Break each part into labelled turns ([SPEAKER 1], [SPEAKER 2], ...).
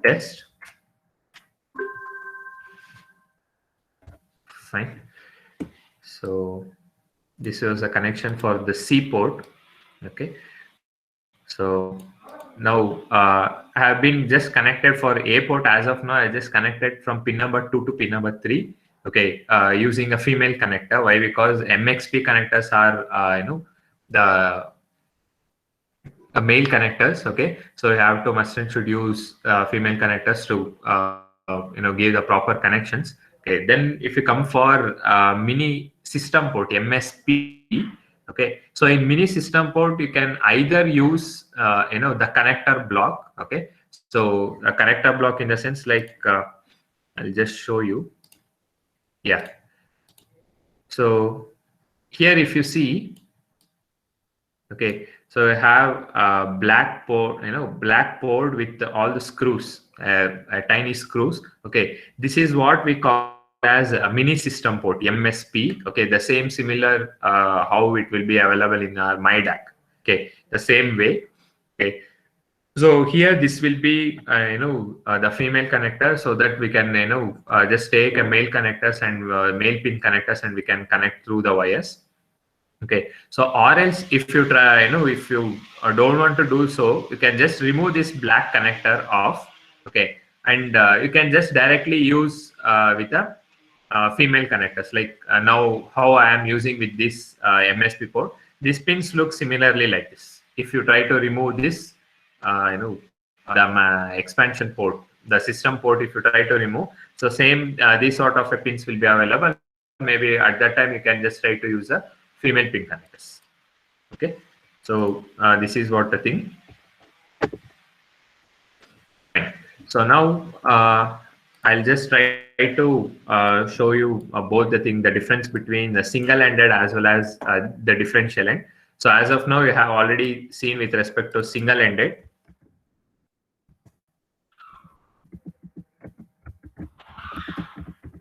[SPEAKER 1] test. Fine. So this was a connection for the C port. Okay. So now I have been just connected for A port as of now. I just connected from pin number 2 to pin number 3. Okay, using a female connector. Why? Because MXP connectors are the male connectors. Okay, so you have to must and should use female connectors to give the proper connections. Okay, then if you come for mini system port, MSP. Okay, so in mini system port you can either use the connector block. Okay, so a connector block in the sense like I'll just show you. Yeah, so here if you see, okay, so I have a black port, black port with all the screws, tiny screws. Okay, this is what we call as a mini system port, MSP. Okay, the same similar how it will be available in our MyDAC. Okay, the same way. Okay, so here this will be the female connector, so that we can just take a male connectors and male pin connectors and we can connect through the wires. Okay, so or else if you try, if you don't want to do so, you can just remove this black connector off. Okay, and you can just directly use with a female connectors, like now how I am using with this MSP port. These pins look similarly like this. If you try to remove this the expansion port, the system port, if you try to remove, so same these sort of pins will be available. Maybe at that time you can just try to use a female pin connectors. Okay, so this is what the thing. So now I'll just try to show you both the thing, the difference between the single-ended as well as the differential end. So as of now, you have already seen with respect to single-ended.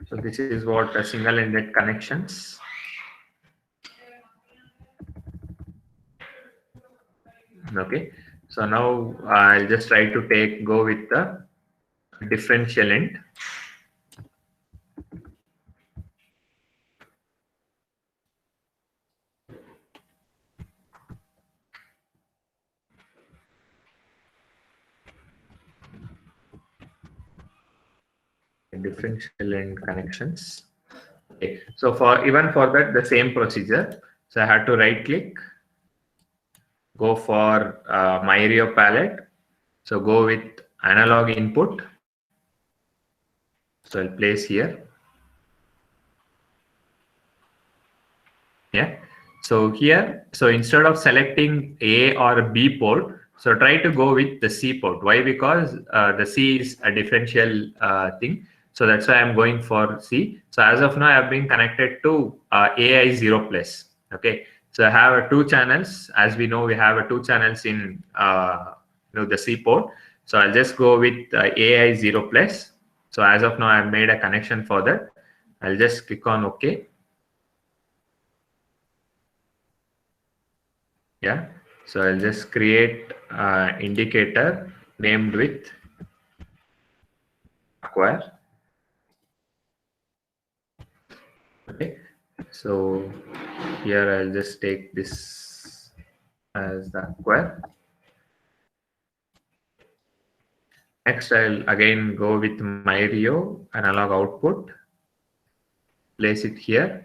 [SPEAKER 1] So this is what a single-ended connections. Okay, so now I'll just try to go with the differential end. Differential end connections. Okay, so even for that the same procedure. So I had to right click, go for MyRio palette. So go with analog input. So I'll place here. Yeah. So here, so instead of selecting A or B port, so try to go with the C port. Why? Because the C is a differential thing. So that's why I'm going for C. So as of now, I've been connected to AI 0 plus. Okay. So I have two channels. As we know, we have two channels in the C port. So I'll just go with AI 0 plus. So as of now, I've made a connection for that. I'll just click on OK. Yeah. So I'll just create indicator named with acquire. Okay. So here I'll just take this as the acquire. Next, I'll again go with MyRio analog output. Place it here.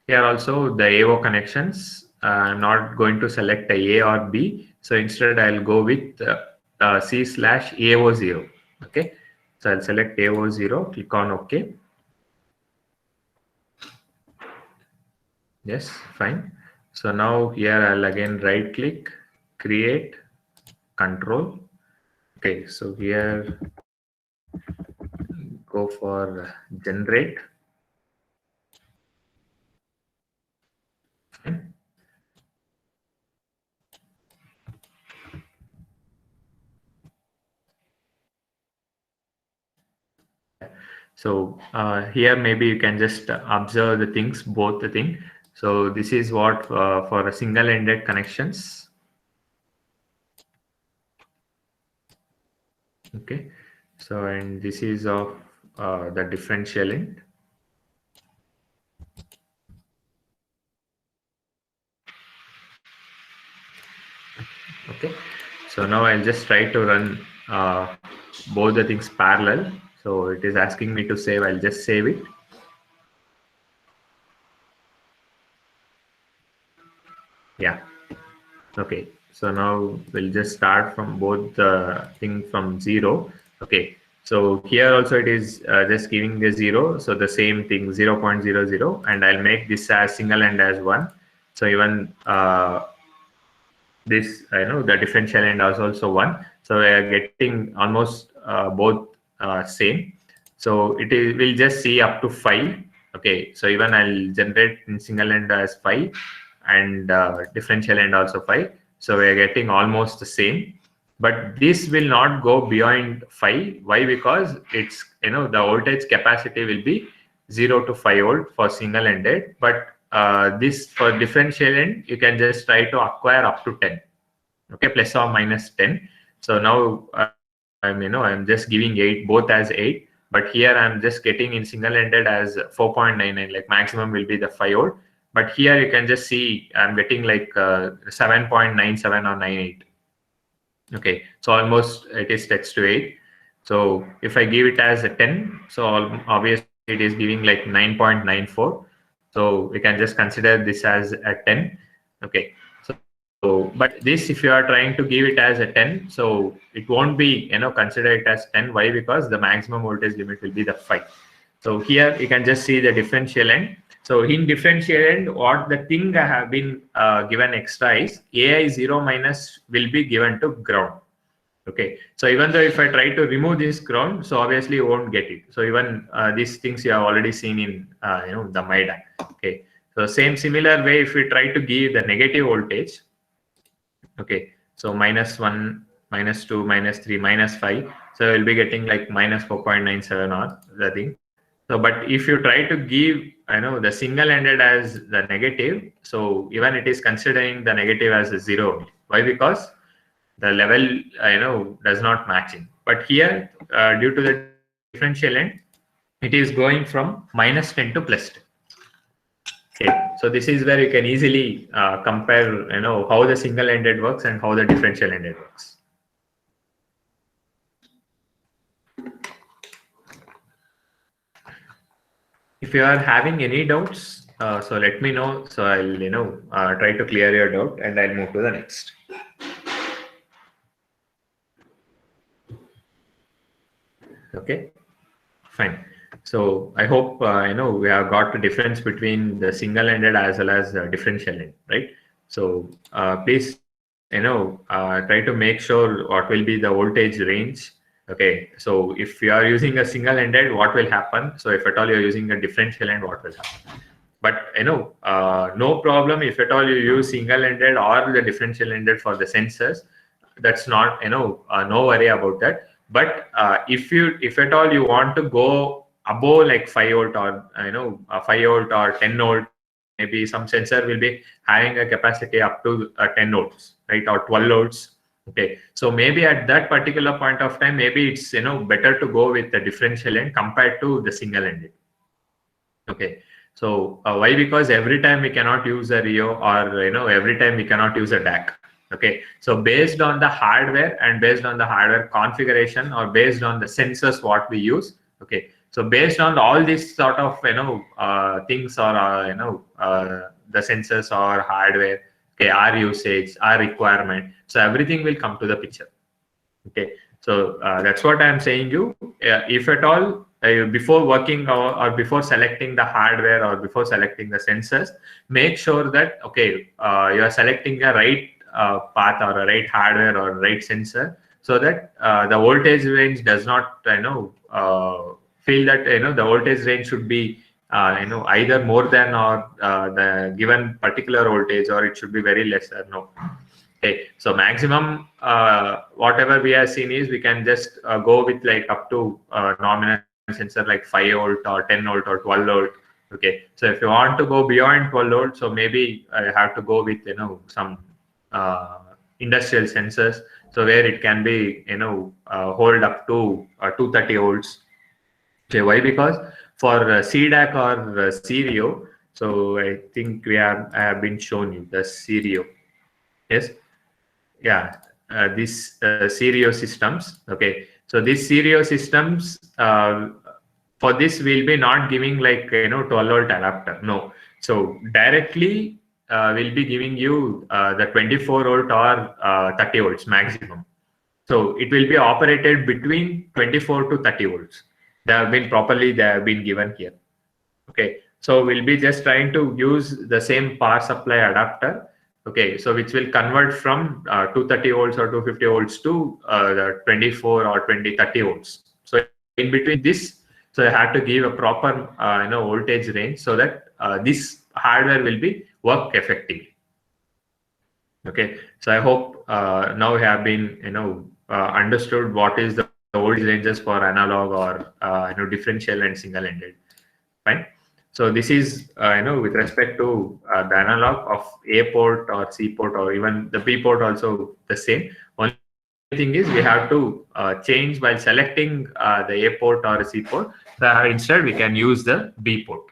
[SPEAKER 1] Here also the AO connections. I'm not going to select a or B. So instead I'll go with C/AO0. Okay. So I'll select AO0, click on OK. Yes, fine. So now here I'll again right click, create, control. Okay, so here go for generate. Fine. So here maybe you can just observe the things, both the thing. So this is what for a single-ended connections. Okay, so and this is of the differential end. Okay, so now I'll just try to run both the things parallel. So it is asking me to save. I'll just save it. Yeah. Okay, so now we'll just start from both the thing from zero. Okay, so here also it is just giving the zero, so the same thing 0.00, and I'll make this as single and as one. So even this, I know the differential end is also one, so we are getting almost both same. So it is, we'll just see up to 5. Okay, so even I'll generate in single end as 5, and differential end also 5, so we are getting almost the same. But this will not go beyond 5. Why? Because it's, the voltage capacity will be 0 to 5 volt for single ended, but this for differential end you can just try to acquire up to 10. Okay, plus or minus 10. So now I'm just giving 8 both as 8, but here I'm just getting in single ended as 4.99, like maximum will be the 5 volt, but here you can just see I'm getting like 7.97 or 98. Okay, so almost it is text to 8. So if I give it as a 10, so obviously it is giving like 9.94. So we can just consider this as a 10. Okay, so but this, if you are trying to give it as a 10, so it won't be, consider it as 10. Why? Because the maximum voltage limit will be the 5. So here you can just see the differential end. So in differential end, what the thing I have been given extra is AI 0 minus will be given to ground. Okay, so even though if I try to remove this ground, so obviously you won't get it. So even these things you have already seen in the MIDA. Okay, so same similar way, if we try to give the negative voltage, okay, so -1, -2, -3, -5, so we'll be getting like -4.97 or the thing. So but if you try to give, the single ended as the negative, so even it is considering the negative as a 0. Why? Because the level does not match in. But here due to the differential end, it is going from -10 to +10. Okay, so this is where you can easily compare, how the single ended works and how the differential ended works. If you are having any doubts, so let me know, so I'll try to clear your doubt, and I'll move to the next. Okay, fine. So I hope we have got the difference between the single ended as well as differential end, right? So please try to make sure what will be the voltage range. Okay, so if you are using a single ended, what will happen? So if at all you're using a differential end, what will happen? But no problem if at all you use single ended or the differential ended for the sensors. That's not, no worry about that. But if at all you want to go above like 5 volt or 5 volt or 10 volt, maybe some sensor will be having a capacity up to 10 volts, right, or 12 volts. Okay, so maybe at that particular point of time, maybe it's better to go with the differential end compared to the single ended. Okay, so why? Because every time we cannot use a Rio, or every time we cannot use a DAC. Okay, so based on the hardware and based on the hardware configuration, or based on the sensors what we use. Okay, so based on all these sort of things, or the sensors or hardware, okay, our usage, our requirement, so everything will come to the picture. Okay, so that's what I'm saying you. If at all before working, or before selecting the hardware, or before selecting the sensors, make sure that okay, you are selecting a right path, or a right hardware, or right sensor, so that the voltage range does not feel that the voltage range should be either more than, or the given particular voltage, or it should be very lesser. No. Okay, so maximum whatever we have seen is we can just go with like up to nominal sensor like 5 volt or 10 volt or 12 volt. Okay, so if you want to go beyond 12 volt, so maybe I have to go with some industrial sensors, so where it can be hold up to 230 volts. Okay, why? Because for CDAC or Stereo, so I think I have been shown you the Stereo. Yes, yeah, these stereo systems. Okay, so these stereo systems, for this we'll be not giving like 12-volt adapter. No, so directly we'll be giving you the 24-volt or 30 volts maximum. So it will be operated between 24 to 30 volts. They have been given here. Okay, so we'll be just trying to use the same power supply adapter. Okay, so which will convert from 230 volts or 250 volts to the 24 or 30 volts. So in between this, so I had to give a proper voltage range so that this hardware will be work effectively. Okay, so I hope now we have been understood what is the voltage ranges for analog or differential and single-ended. Fine. So this is with respect to the analog of A port or C port or even the B port also the same. Only thing is we have to change while selecting the A port or C port. So instead we can use the B port.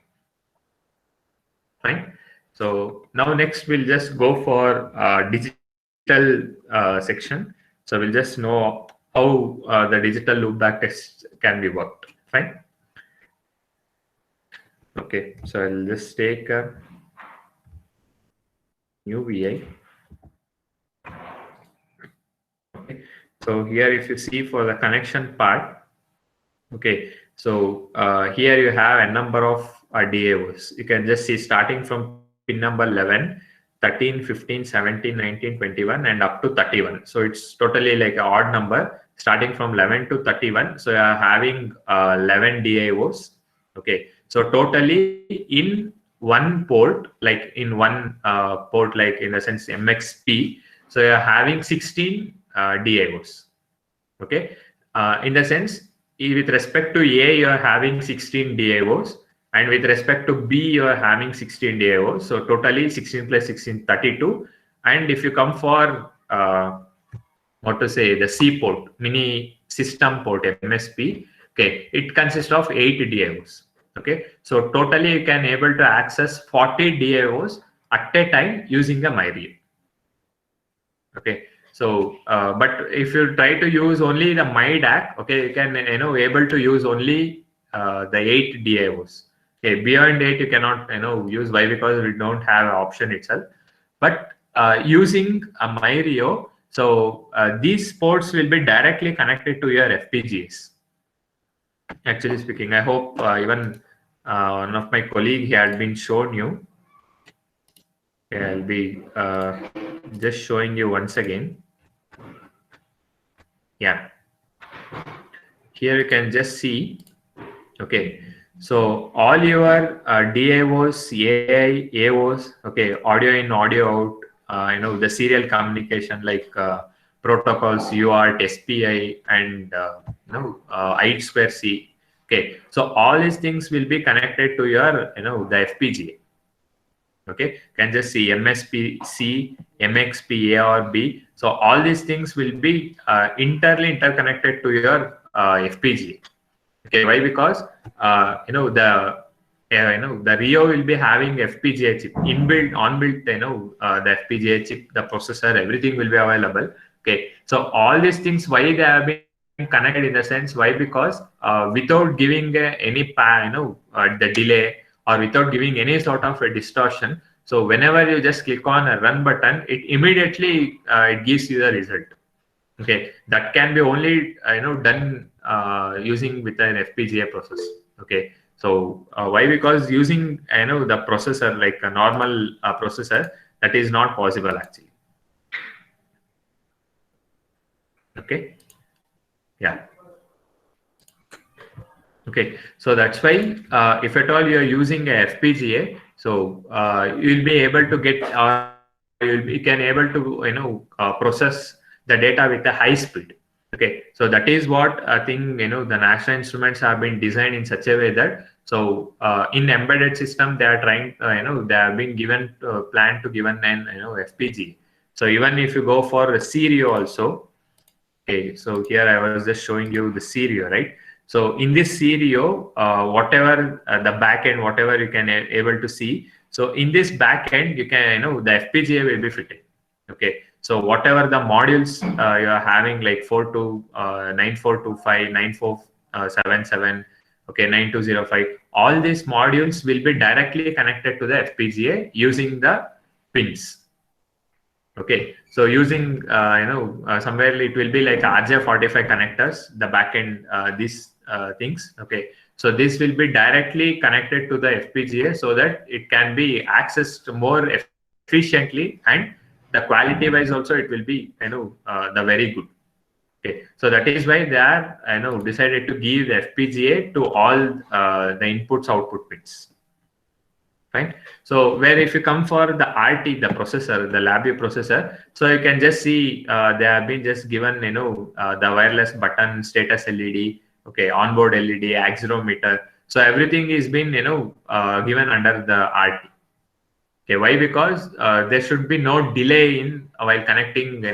[SPEAKER 1] Fine. So now next we'll just go for digital section. So we'll just know how the digital loopback test can be worked. Fine. Okay, so I'll just take a new VI. Okay, so here if you see for the connection part, okay, so here you have a number of DAOs. You can just see starting from pin number 11, 13, 15, 17, 19, 21 and up to 31. So it's totally like an odd number starting from 11 to 31. So you are having 11 DAOs. Okay, so totally in one port, like in one port, like in the sense MXP, so you're having 16 DAOs. Okay, in the sense with respect to A, you're having 16 DAOs, and with respect to B, you're having 16 DAOs. So totally 16 plus 16, 32. And if you come for what to say, the C port, mini system port, MSP, okay, it consists of 8 DAOs. Okay, so totally you can able to access 40 DAOs at a time using the MyReal. Okay, so but if you try to use only the MyDAC, okay, you can able to use only the 8 DAOs. Okay, beyond 8 you cannot use. Why? Because we don't have an option itself. But using a MyRio, so these ports will be directly connected to your FPGAs. Actually speaking, I hope even one of my colleague had been shown you. Okay, I'll be just showing you once again. Yeah, here you can just see. Okay, so all your DAOs, AI, AOs, okay, audio in, audio out, the serial communication like protocols, UART, SPI, and I2C. Okay, so all these things will be connected to your the FPGA. Okay, can just see MSP C, MXP A or B. So all these things will be interconnected to your FPGA. Okay, why? Because the Rio will be having FPGA chip inbuilt, on-built. The FPGA chip, the processor, everything will be available. Okay, so all these things, why they have been connected in the sense, why? Because without giving any the delay or without giving any sort of a distortion, so whenever you just click on a run button, it immediately it gives you the result. Okay, that can be only done using with an FPGA process. Okay, so why? Because using the processor like a normal processor, that is not possible actually. Okay, yeah. Okay, so that's why if at all you are using a FPGA, so you'll be able to get you can able to process the data with a high speed. Okay, so that is what I think the national instruments have been designed in such a way that so in embedded system they are trying they have been given plan to given an FPGA. So even if you go for a stereo also, okay, so here I was just showing you the stereo, right? So in this stereo, whatever the backend, whatever you can able to see. So in this backend, you can, the FPGA will be fitted. Okay, so whatever the modules you are having, like 9425, 9477, okay, 9205, all these modules will be directly connected to the FPGA using the pins. Okay, so using somewhere it will be like RJ45 connectors, the backend these things. Okay, so this will be directly connected to the FPGA so that it can be accessed more efficiently, and the quality wise also it will be the very good. Okay, so that is why they are decided to give the FPGA to all the inputs output pins. Right, so where if you come for the RT, the processor, the labio processor, so you can just see they have been just given the wireless button, status LED, okay, onboard LED, accelerometer, so everything is been given under the RT. Okay, why? Because there should be no delay in while connecting the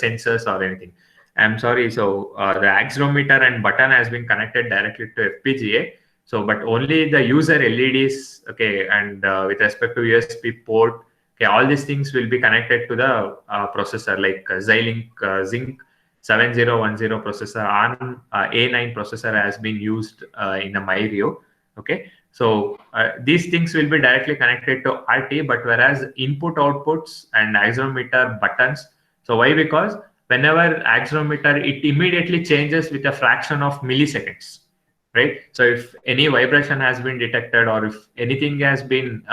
[SPEAKER 1] sensors or anything. I'm sorry, so the accelerometer and button has been connected directly to FPGA. So, but only the user LEDs, okay, and with respect to USB port, okay, all these things will be connected to the processor, like Xilinx Zinc 7010 processor on A9 processor has been used in the Myrio. Okay, so these things will be directly connected to RT, but whereas input outputs and accelerometer buttons. So why? Because whenever accelerometer, it immediately changes with a fraction of milliseconds, right? So if any vibration has been detected, or if anything has been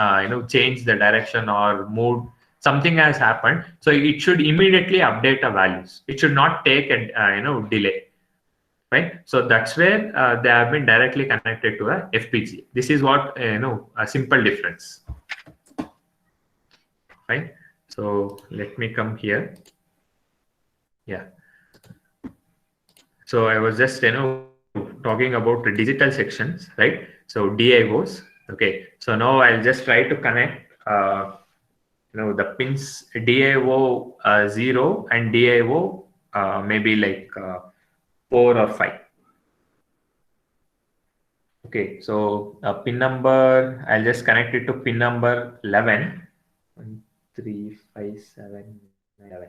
[SPEAKER 1] changed the direction or moved, something has happened, so it should immediately update the values. It should not take a delay, right? So that's where they have been directly connected to a FPGA. This is what a simple difference, right? So let me come here. Yeah, so I was just talking about the digital sections, right? So DIOs. Okay, so now I'll just try to connect the pins DIO 0 and DIO maybe like 4 or 5. Okay, so pin number, I'll just connect it to pin number 11. 1, 3, 5, 7, 9, 11.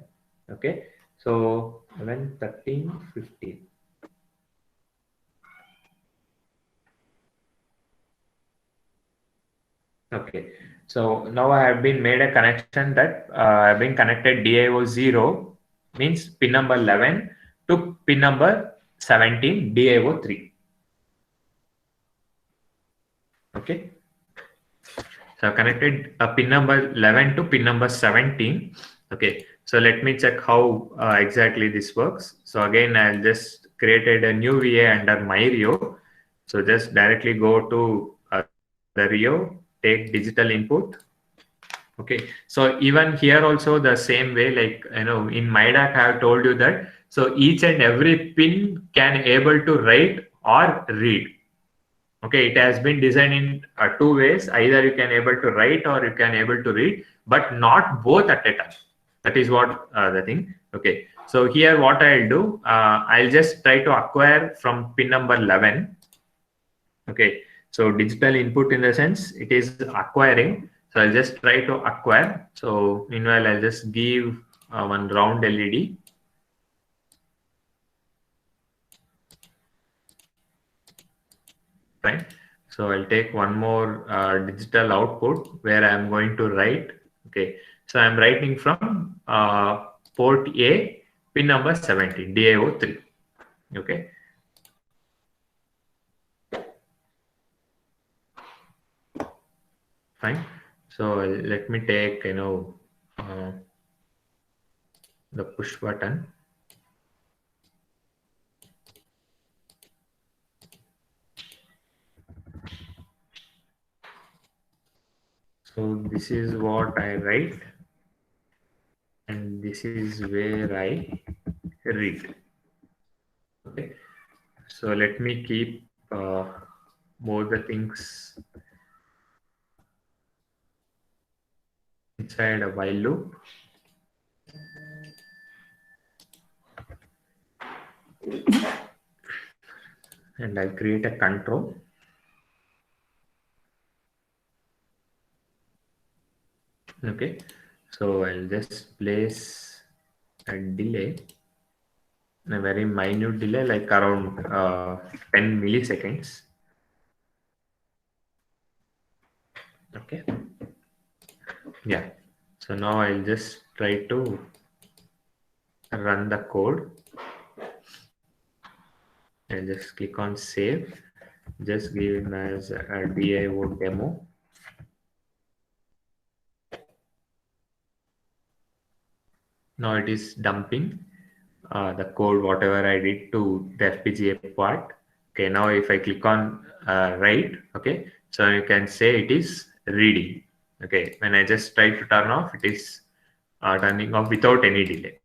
[SPEAKER 1] Okay, so 11, 13, 15. Okay, so now I have been made a connection that I've been connected DIO 0 means pin number 11 to pin number 17 DIO 3. Okay, so connected pin number 11 to pin number 17. Okay, so let me check how exactly this works. So again, I'll just created a new VA under myRio. So just directly go to the Rio, take digital input. Okay, so even here also the same way, like in MyDAC I have told you that, so each and every pin can able to write or read. Okay, it has been designed in two ways. Either you can able to write or you can able to read, but not both at a time. That is what the thing. Okay, so here what I'll do, I'll just try to acquire from pin number 11. Okay, so digital input in the sense it is acquiring. So I'll just try to acquire. So meanwhile, I'll just give one round LED. Fine. So I'll take one more digital output where I'm going to write. Okay, so I'm writing from port A, pin number 17, DIO 3. Okay. Fine. So let me take the push button. So this is what I write, and this is where I read. Okay. So let me keep more the things inside a while loop. and I'll create a control. Okay, so I'll just place a delay, a very minute delay, like around 10 milliseconds. Okay, yeah. So now I'll just try to run the code and just click on save. Just give it as a DIO demo. Now it is dumping the code, whatever I did to the FPGA part. Okay, now if I click on write, okay, so you can say it is reading. Okay, when I just try to turn off, it is turning off without any delay.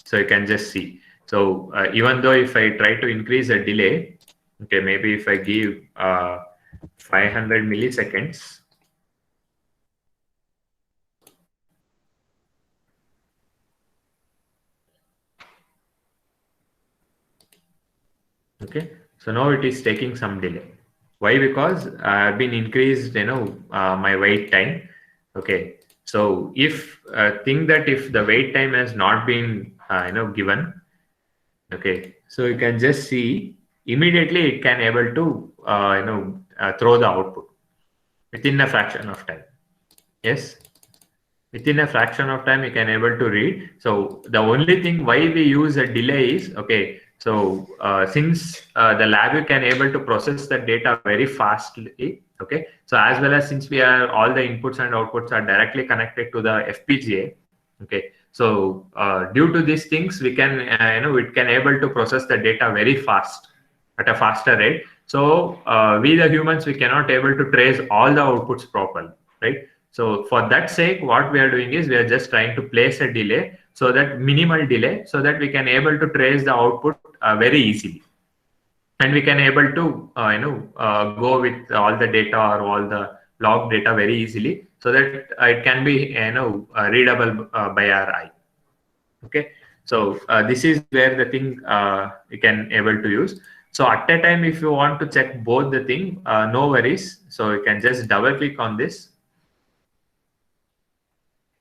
[SPEAKER 1] So you can just see. So even though if I try to increase the delay, okay, maybe if I give 500 milliseconds, okay, so now it is taking some delay. Why? Because I've been increased, my wait time. Okay, so if think that if the wait time has not been given, okay, so you can just see immediately it can able to throw the output within a fraction of time. Yes, within a fraction of time you can able to read. So the only thing why we use a delay is, okay, so since the lab can able to process the data very fastly, okay, so as well as since we are all the inputs and outputs are directly connected to the FPGA, okay, so due to these things we can it can able to process the data very fast at a faster rate. So we the humans, we cannot able to trace all the outputs properly, right? So for that sake, what we are doing is we are just trying to place a delay, so that minimal delay, so that we can able to trace the output very easily, and we can able to go with all the data or all the log data very easily, so that it can be readable by our eye. Okay, so this is where the thing you can able to use. So at a time, if you want to check both the thing, no worries. So you can just double click on this.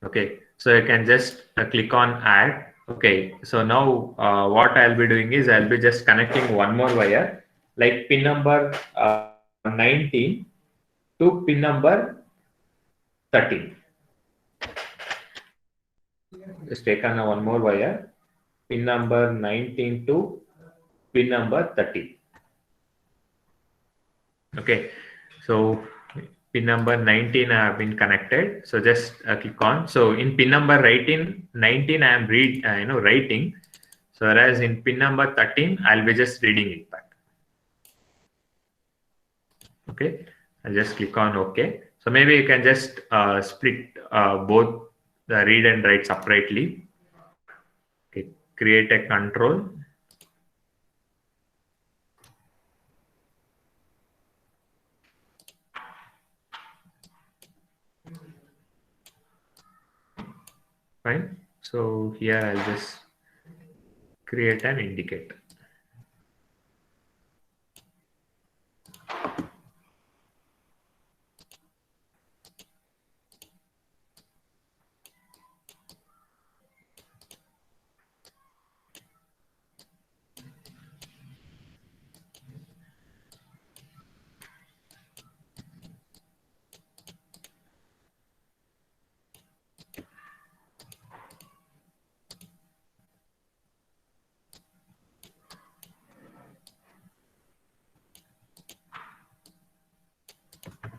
[SPEAKER 1] Okay, so you can just click on add. Okay, so now what I'll be doing is I'll be just connecting one more wire, like pin number 19 to pin number 13. Just take on one more wire, pin number 19 to pin number 13. Okay, so pin number 19 I have been connected. So just click on. So in pin number 19 I am writing. So whereas in pin number 13 I'll be just reading it back. Okay, I'll just click on OK. So maybe you can just split both the read and write separately. Okay, create a control. Fine. So here I'll just create an indicator.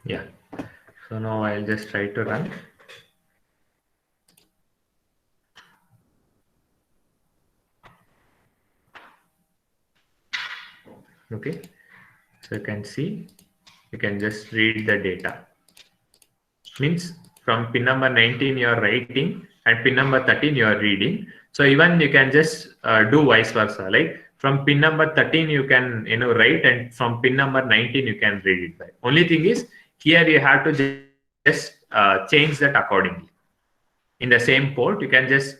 [SPEAKER 1] Yeah. So now I'll just try to run. Okay. So you can see, you can just read the data. Means from pin number 19 you are writing and pin number 13 you are reading. So even you can just do vice versa. Like from pin number 13 you can write, and from pin number 19 you can read it by. Only thing is here you have to just change that accordingly. In the same port you can just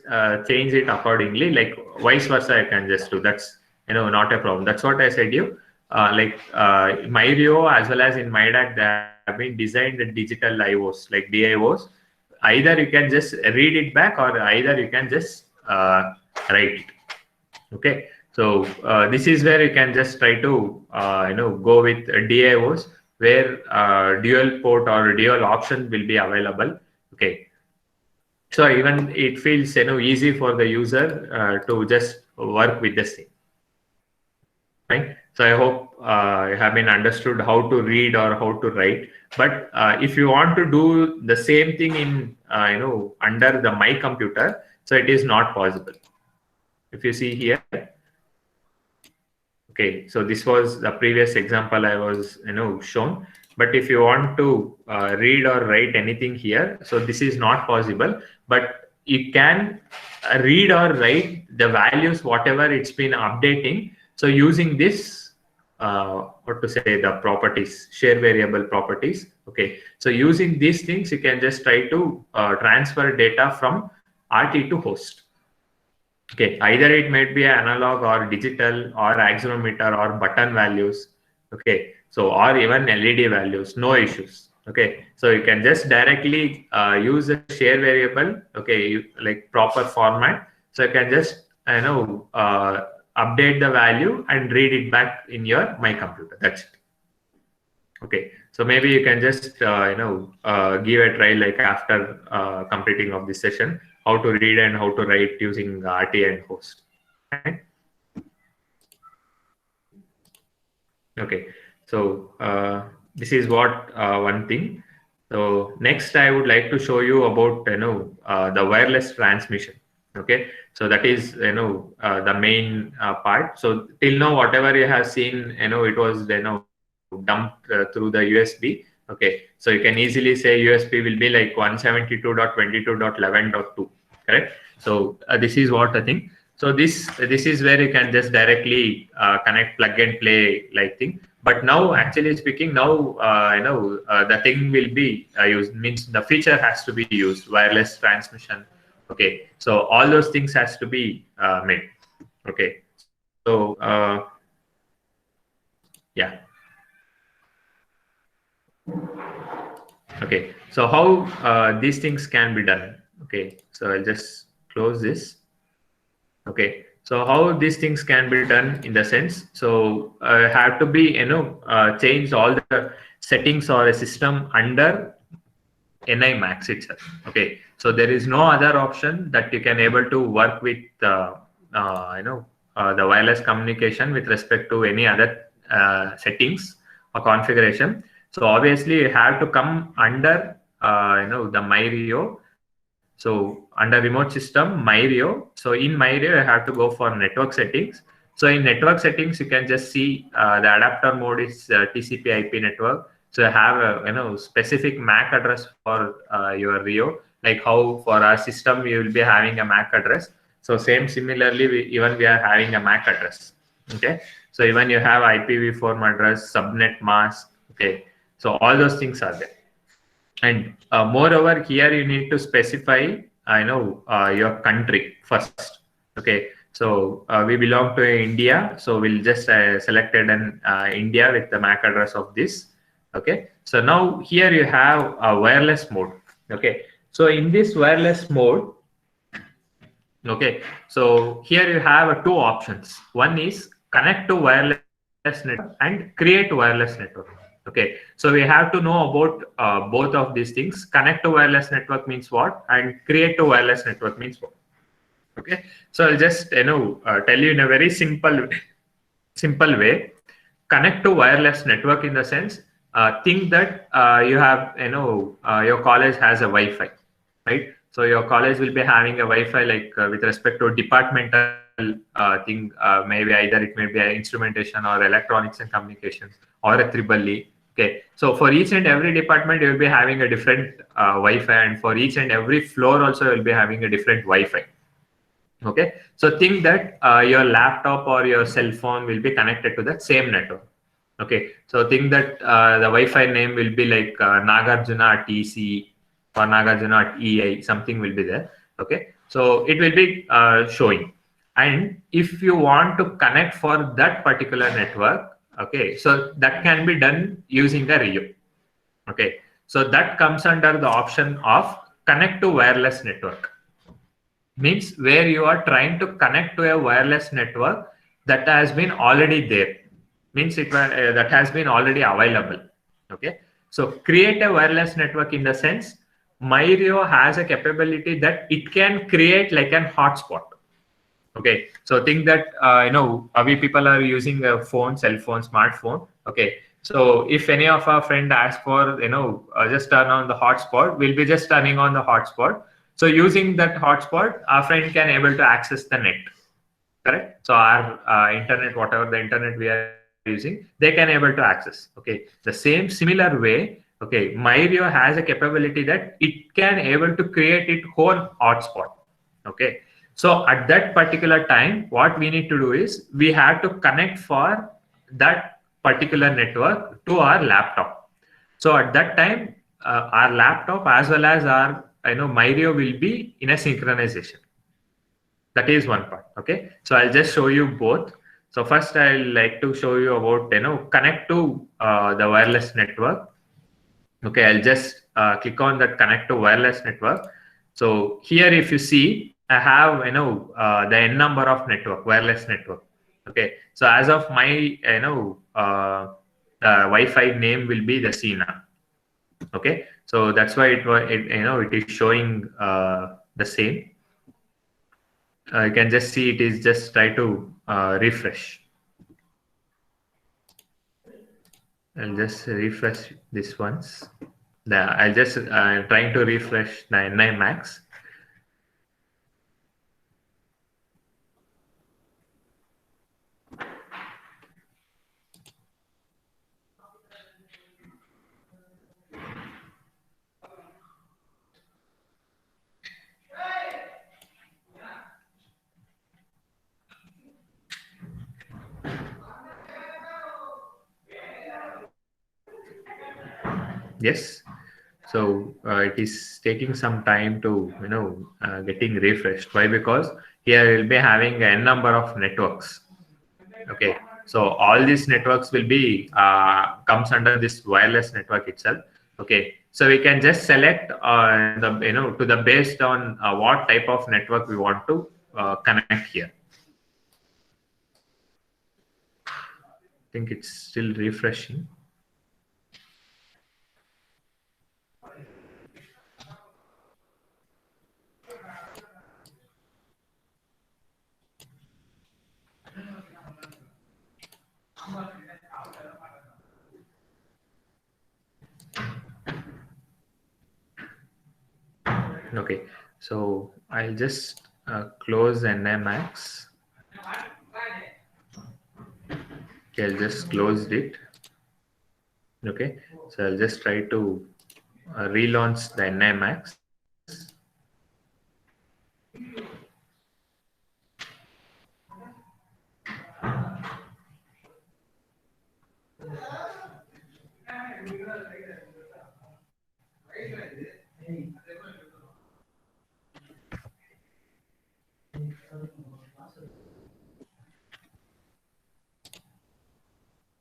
[SPEAKER 1] change it accordingly, like vice versa you can just do. That's not a problem. That's what I said you. MyRio as well as in MyDAC, they have been designed the digital IOs like DIOs. Either you can just read it back, or either you can just write it. Okay, so this is where you can just try to go with DIOs, where dual port or dual option will be available. Okay, so even it feels easy for the user to just work with this thing, right? So I hope you have been understood how to read or how to write. But if you want to do the same thing in under the my computer, so it is not possible. If you see here, okay, so this was the previous example I was shown. But if you want to read or write anything here, so this is not possible. But you can read or write the values whatever it's been updating. So using this, what to say, the properties, share variable properties. Okay, so using these things, you can just try to transfer data from RT to host. Okay, either it might be analog or digital or accelerometer or button values. Okay, so or even LED values, no issues. Okay, so you can just directly use a share variable. Okay, like proper format. So you can just update the value and read it back in your my computer. That's it. Okay, so maybe you can just give a try like after completing of this session, how to read and how to write using RT and host. Right? Okay, so this is what one thing. So next, I would like to show you about the wireless transmission. Okay, so that is the main part. So till now, whatever you have seen, it was dumped through the USB. Okay, so you can easily say USB will be like 172.22.11.2. Correct. So this is what I think. So this is where you can just directly connect, plug and play like thing. But now, actually speaking, now the thing will be used, means the feature has to be used, wireless transmission. Okay, so all those things has to be made. Okay, so yeah. Okay, so how these things can be done? Okay, so I'll just close this. Okay, so how these things can be done in the sense, so have to be change all the settings or a system under NI Max itself. Okay, so there is no other option that you can able to work with the wireless communication with respect to any other settings or configuration. So obviously you have to come under the MyRio. So under remote system MyRio, so in MyRio you have to go for network settings. So in network settings you can just see the adapter mode is TCP IP network. So you have a specific MAC address for your Rio, like how for our system you will be having a MAC address. So similarly even we are having a MAC address. Okay, so even you have IPv4 address, subnet mask. Okay, so all those things are there. And moreover, here you need to specify, your country first. Okay, so we belong to India, so we'll just selected an India with the MAC address of this. Okay, so now here you have a wireless mode. Okay, so in this wireless mode, okay, so here you have two options. One is connect to wireless network and create wireless network. Okay, so we have to know about both of these things. Connect to wireless network means what, and create to wireless network means what. Okay, so I'll just tell you in a very simple way. Connect to wireless network in the sense, think that you have your college has a Wi-Fi, right? So your college will be having a Wi-Fi like with respect to departmental thing. Maybe either it may be an instrumentation or electronics and communications or a triple E. Okay, so for each and every department you will be having a different Wi-Fi, and for each and every floor also you will be having a different Wi-Fi. Okay, so think that your laptop or your cell phone will be connected to that same network. Okay, so think that the Wi-Fi name will be like Nagarjuna TC or Nagarjuna EI, something will be there. Okay, so it will be showing. And if you want to connect for that particular network, okay, so that can be done using a Rio. Okay, so that comes under the option of connect to wireless network. Means where you are trying to connect to a wireless network that has been already there. Means that has been already available. Okay, so create a wireless network in the sense Myrio has a capability that it can create like an hotspot. Okay, so think that we people are using a phone, cell phone, smartphone. Okay, so if any of our friend asks for just turn on the hotspot, we'll be just turning on the hotspot. So using that hotspot, our friend can able to access the net. Correct. So our internet, whatever the internet we are using, they can able to access. Okay, the same similar way. Okay, Myrio has a capability that it can able to create its own hotspot. Okay, so at that particular time, what we need to do is we have to connect for that particular network to our laptop. So at that time, our laptop as well as our Myrio will be in a synchronization. That is one part. Okay, so I'll just show you both. So first I'll like to show you about connect to the wireless network. Okay, I'll just click on that connect to wireless network. So here if you see, I have the n number of network, wireless network. Okay, so as of my the Wi-Fi name will be the Sina. Okay, so that's why it is showing the same. You can just see it is just try to refresh. I'll just refresh this once. I'll just trying to refresh 99 max. Yes. So it is taking some time to getting refreshed. Why? Because here we'll be having a number of networks. Okay, so all these networks will be comes under this wireless network itself. Okay, so we can just select the to the based on what type of network we want to connect here. I think it's still refreshing. Okay, so I'll just close NMAX. Okay, I'll just closed it. Okay, so I'll just try to relaunch the NMAX.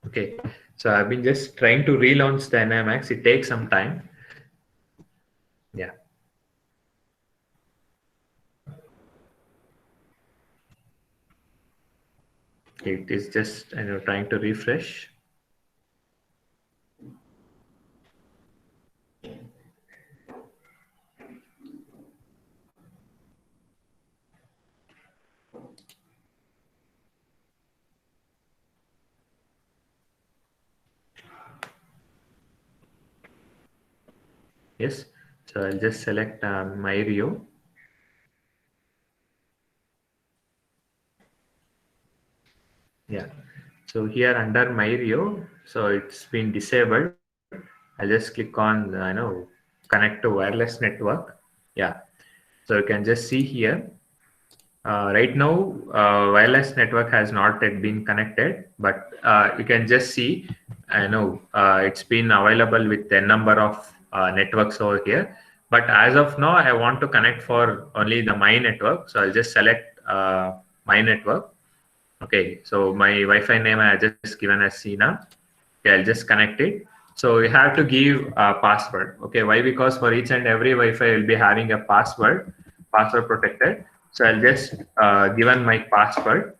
[SPEAKER 1] Okay, so I've been just trying to relaunch the NMAX. It takes some time. Yeah. It is just trying to refresh. Yes, so I'll just select Myrio. Yeah, so here under Myrio, so it's been disabled. I'll just click on connect to wireless network. Yeah, so you can just see here. Right now, wireless network has not yet been connected, but you can just see. I know it's been available with a number of networks over here. But as of now, I want to connect for only the my network. So I'll just select my network. Okay, so my Wi-Fi name I just given as Sina. Okay, I'll just connect it. So you have to give a password. Okay, why? Because for each and every Wi-Fi will be having a password, password protected. So I'll just given my password.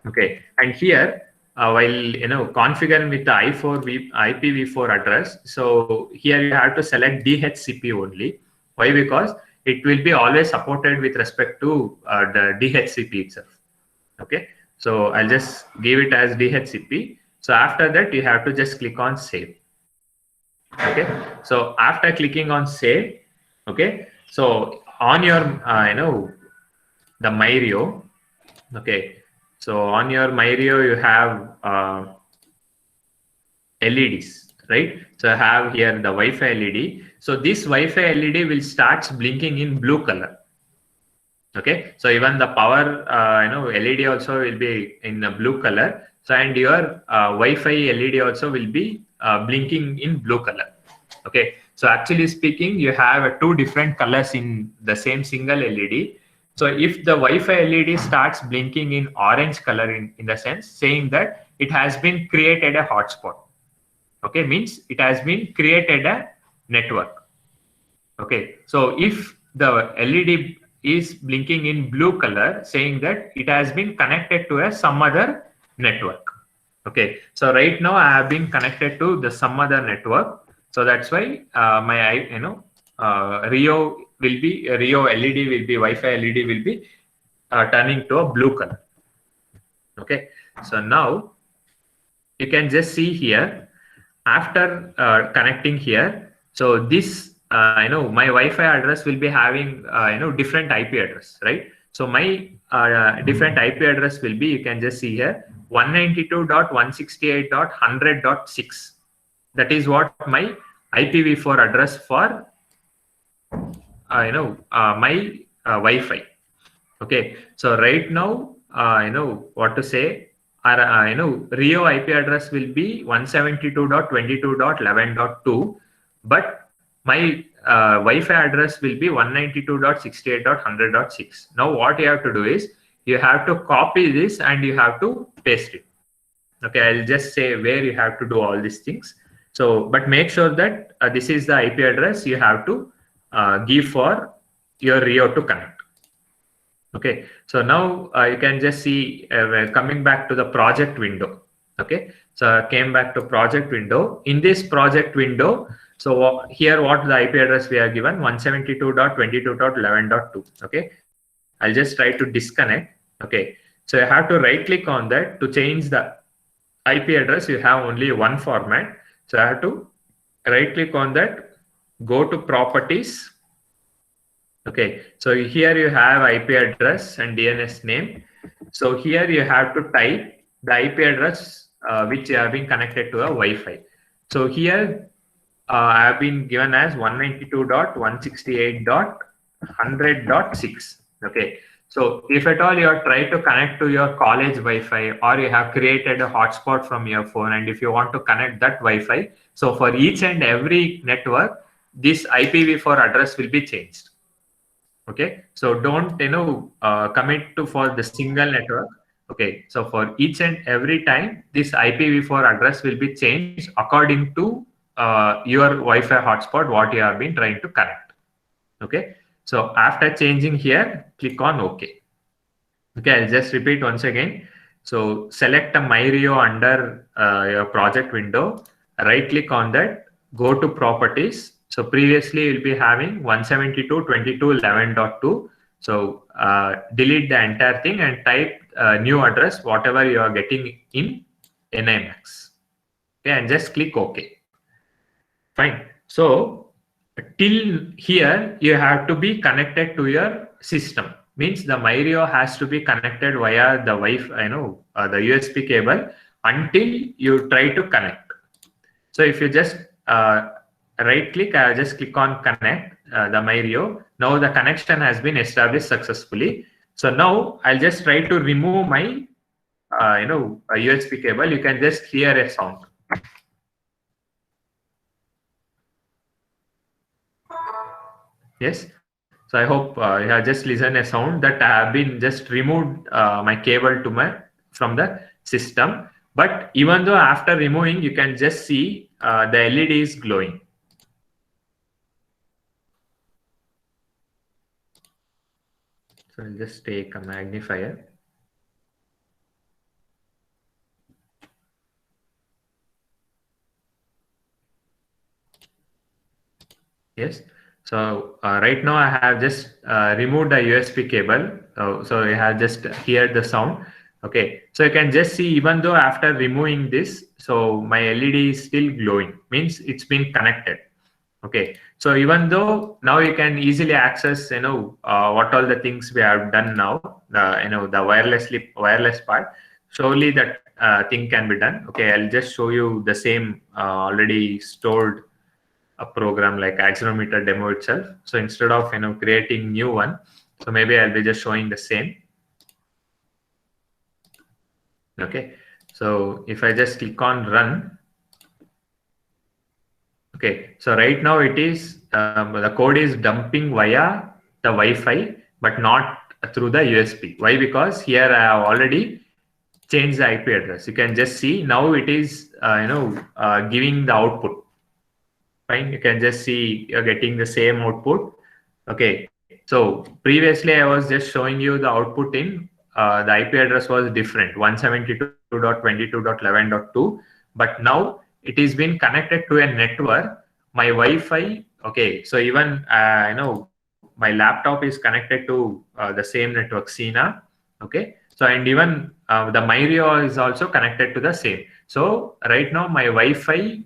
[SPEAKER 1] Okay, and here while configuring with the IPv4 address, so here you have to select DHCP only. Why? Because it will be always supported with respect to the DHCP itself. Okay, so I'll just give it as DHCP. So after that, you have to just click on save. Okay, so after clicking on save, okay, so on your the Myrio. Okay, so on your Myrio you have LEDs, right? So I have here the Wi-Fi LED. So this Wi-Fi LED will start blinking in blue color. Okay, so even the power LED also will be in a blue color. So and your Wi-Fi LED also will be blinking in blue color. Okay, so actually speaking, you have two different colors in the same single LED. So if the Wi-Fi LED starts blinking in orange color, in the sense saying that it has been created a hotspot. Okay, means it has been created a network. Okay, so if the LED is blinking in blue color, saying that it has been connected to a some other network. Okay, so right now I have been connected to the some other network. So that's why my Rio will be Rio LED will be Wi-Fi LED will be turning to a blue color. Okay, so now you can just see here after connecting here. So this my Wi-Fi address will be having different IP address, right? So my different IP address will be, you can just see here, 192.168.100.6. that is what my IPv4 address for my Wi-Fi. Okay, so right now what to say, our Rio IP address will be 172.22.11.2, but my Wi-Fi address will be 192.68.100.6. now what you have to do is you have to copy this and you have to paste it. Okay, I'll just say where you have to do all these things. So but make sure that this is the IP address you have to give for your Rio to connect. Okay, so now you can just see coming back to the project window. Okay, so I came back to project window. In this project window, so here what the IP address we are given, 172.22.11.2. Okay, I'll just try to disconnect. Okay, so you have to right click on that to change the IP address. You have only one format, so I have to right click on that, go to properties. Okay, so here you have IP address and DNS name. So here you have to type the IP address which you have been connected to a Wi-Fi. So here I have been given as 192.168.100.6. Okay, so if at all you are trying to connect to your college Wi-Fi, or you have created a hotspot from your phone, and if you want to connect that Wi-Fi, so for each and every network, this IPv4 address will be changed. Okay, so don't commit to for the single network. Okay, so for each and every time this IPv4 address will be changed according to your Wi-Fi hotspot what you have been trying to connect. Okay, so after changing here, click on OK. Okay, I'll just repeat once again. So select a Myrio under your project window, right click on that, go to properties. So previously you'll be having 172.22.11.2. So delete the entire thing and type new address, whatever you are getting in NIMAX. Okay, and just click OK. Fine. So till here you have to be connected to your system. Means the Myrio has to be connected via the Wi-Fi, the USB cable until you try to connect. So if you just right click, I'll just click on connect the Myrio. Now the connection has been established successfully. So now I'll just try to remove my a USB cable. You can just hear a sound. Yes. So I hope you have just listened a sound that I have been just removed my cable to my from the system. But even though after removing, you can just see the LED is glowing. So I'll just take a magnifier. Yes. So right now I have just removed the USB cable. So I have just heard the sound. Okay. So you can just see even though after removing this, so my LED is still glowing. Means it's been connected. Okay. So even though now you can easily access, what all the things we have done now, the wireless part. Surely that thing can be done. Okay. I'll just show you the same already stored a program like accelerometer demo itself. So instead of creating new one, so maybe I'll be just showing the same. Okay, so if I just click on run, okay, so right now it is the code is dumping via the Wi-Fi, but not through the USB. Why? Because here I have already changed the IP address. You can just see now it is giving the output. Fine, you can just see you're getting the same output. Okay, so previously I was just showing you the output in the IP address was different, 172.22.11.2, but now it is been connected to a network, my Wi-Fi. Okay, so even my laptop is connected to the same network Sina. Okay, so and even the Myrio is also connected to the same. So right now my Wi-Fi,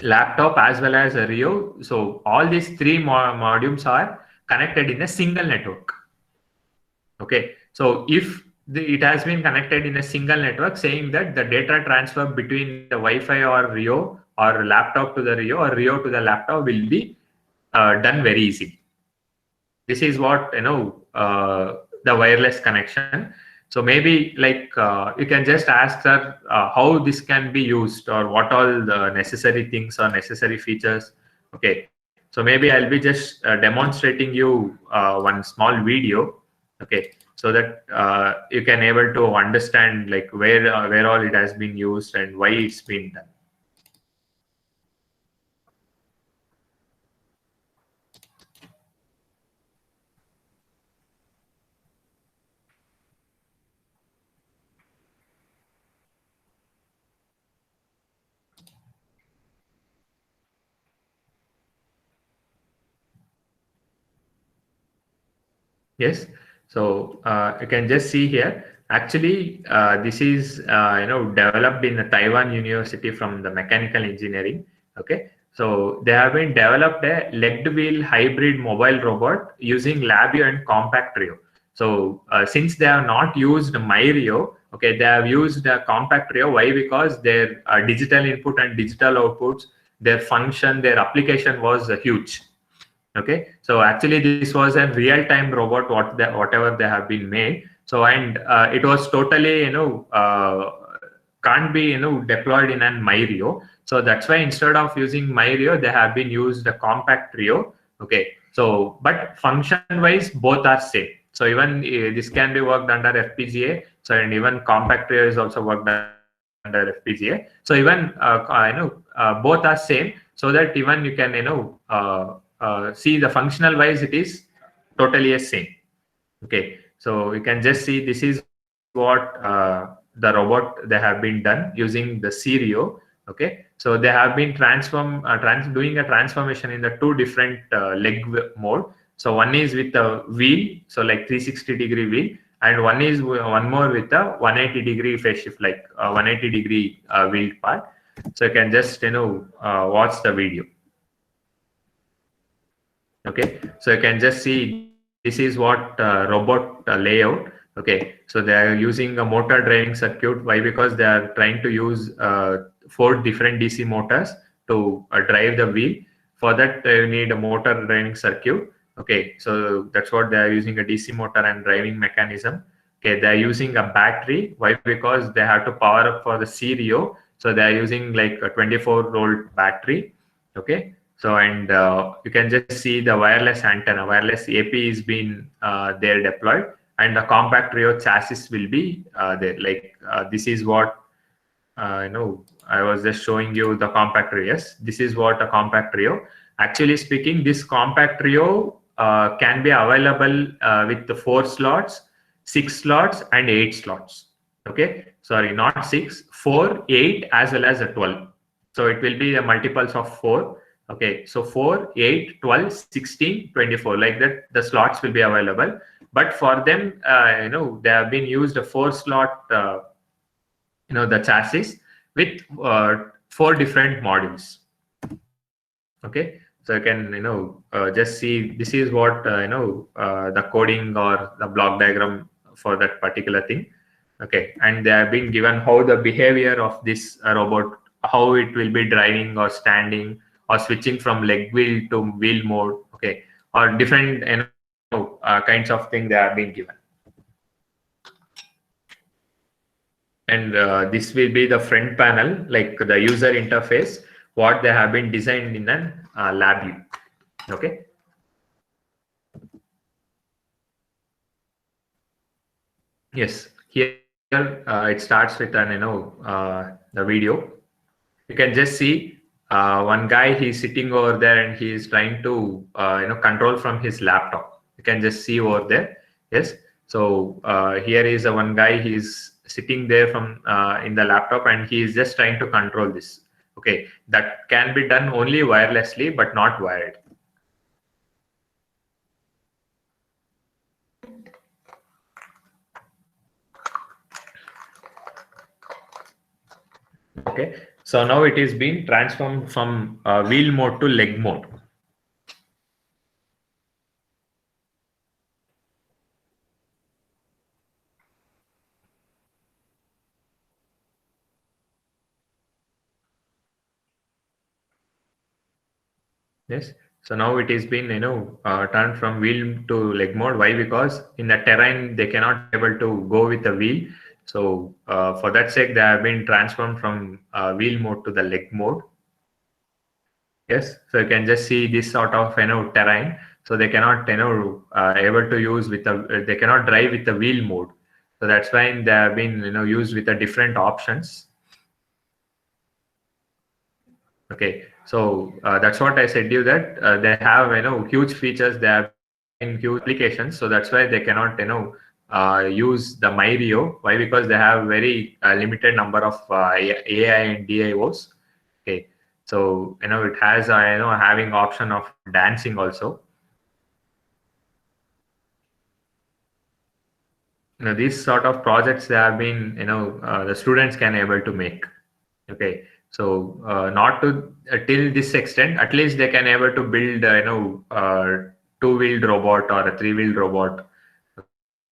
[SPEAKER 1] laptop as well as a Rio. So all these three modules are connected in a single network. Okay. So if it has been connected in a single network, saying that the data transfer between the Wi-Fi or Rio or laptop to the Rio or Rio to the laptop will be done very easy. This is what the wireless connection. So maybe like you can just ask her how this can be used or what all the necessary things or necessary features. Okay, so maybe I'll be just demonstrating you one small video. Okay, so that you can able to understand like where all it has been used and why it's been done. Yes. So you can just see here. Actually, this is developed in the Taiwan University from the mechanical engineering. Okay. So they have been developed a legged wheel hybrid mobile robot using Labio and Compact Rio. So since they have not used MyRio, okay, they have used Compact Rio. Why? Because their digital input and digital outputs, their function, their application was huge. Okay, so actually this was a real-time robot whatever they have been made. So and it was totally can't be deployed in an myrio. So that's why instead of using myrio they have been used a compact rio. Okay, so but function wise both are same. So even this can be worked under FPGA. So and even compact rio is also worked under FPGA. So even both are same, so that even you can see the functional wise it is totally a same. Okay, so you can just see this is what the robot they have been done using the Cerio. Okay, so they have been doing a transformation in the two different leg mode. So one is with the wheel, so like 360-degree wheel, and one is one more with a 180-degree phase shift, like 180-degree wheel part. So you can just watch the video. Okay, so you can just see this is what robot layout. Okay, so they are using a motor driving circuit. Why? Because they are trying to use 4 different DC motors to drive the wheel. For that you need a motor driving circuit. Okay, so that's what they are using, a DC motor and driving mechanism. Okay, they are using a battery. Why? Because they have to power up for the Cerio. So they are using like a 24-volt battery. Okay, So, and you can just see the wireless antenna, wireless AP is being there deployed, and the compact Rio chassis will be there. Like this is what I was just showing you the compact Rio. Yes, this is what a compact Rio. Actually speaking, this compact Rio can be available with the 4 slots, 6 slots, and 8 slots. Okay, sorry, not 6, 4, 8, as well as a 12. So it will be the multiples of 4. Okay, so 4, 8, 12, 16, 24. Like that, the slots will be available. But for them, they have been used a 4 slot. The chassis with 4 different modules. Okay, so you can just see this is what the coding or the block diagram for that particular thing. Okay, and they have been given how the behavior of this robot, how it will be driving or standing or switching from leg wheel to wheel mode. Okay, or different kinds of thing they have been given. And this will be the front panel, like the user interface, what they have been designed in an lab view. Okay. Yes, here it starts with an the video. You can just see one guy, he's sitting over there and he is trying to control from his laptop. You can just see over there. Yes, so here is a one guy, he's sitting there from in the laptop and he is just trying to control this. Okay, that can be done only wirelessly but not wired. Okay, so now it is being transformed from wheel mode to leg mode. Yes, so now it is been turned from wheel to leg mode. Why? Because in the terrain they cannot be able to go with the wheel. So for that sake, they have been transformed from wheel mode to the leg mode. Yes, so you can just see this sort of terrain. So they cannot able to use with the they cannot drive with the wheel mode. So that's why they have been used with the different options. Okay, so that's what I said to you, that they have huge features. They have in huge applications, so that's why they cannot use the MyRio. Why? Because they have very limited number of AI and DIOs. Okay, so it has having option of dancing also. These sort of projects they have been the students can able to make. Okay, so not to till this extent, at least they can able to build two-wheeled robot or a three-wheeled robot.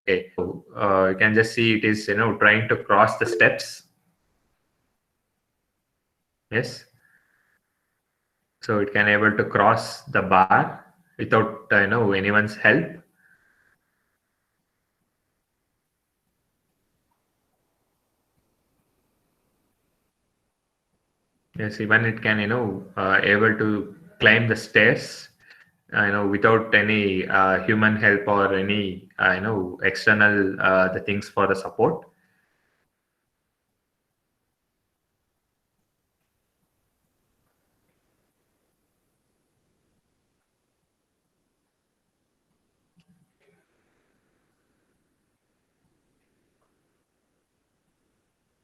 [SPEAKER 1] Okay, so you can just see it is trying to cross the steps. Yes, so it can able to cross the bar without anyone's help. Yes, even it can able to climb the stairs without any human help or any external the things for the support.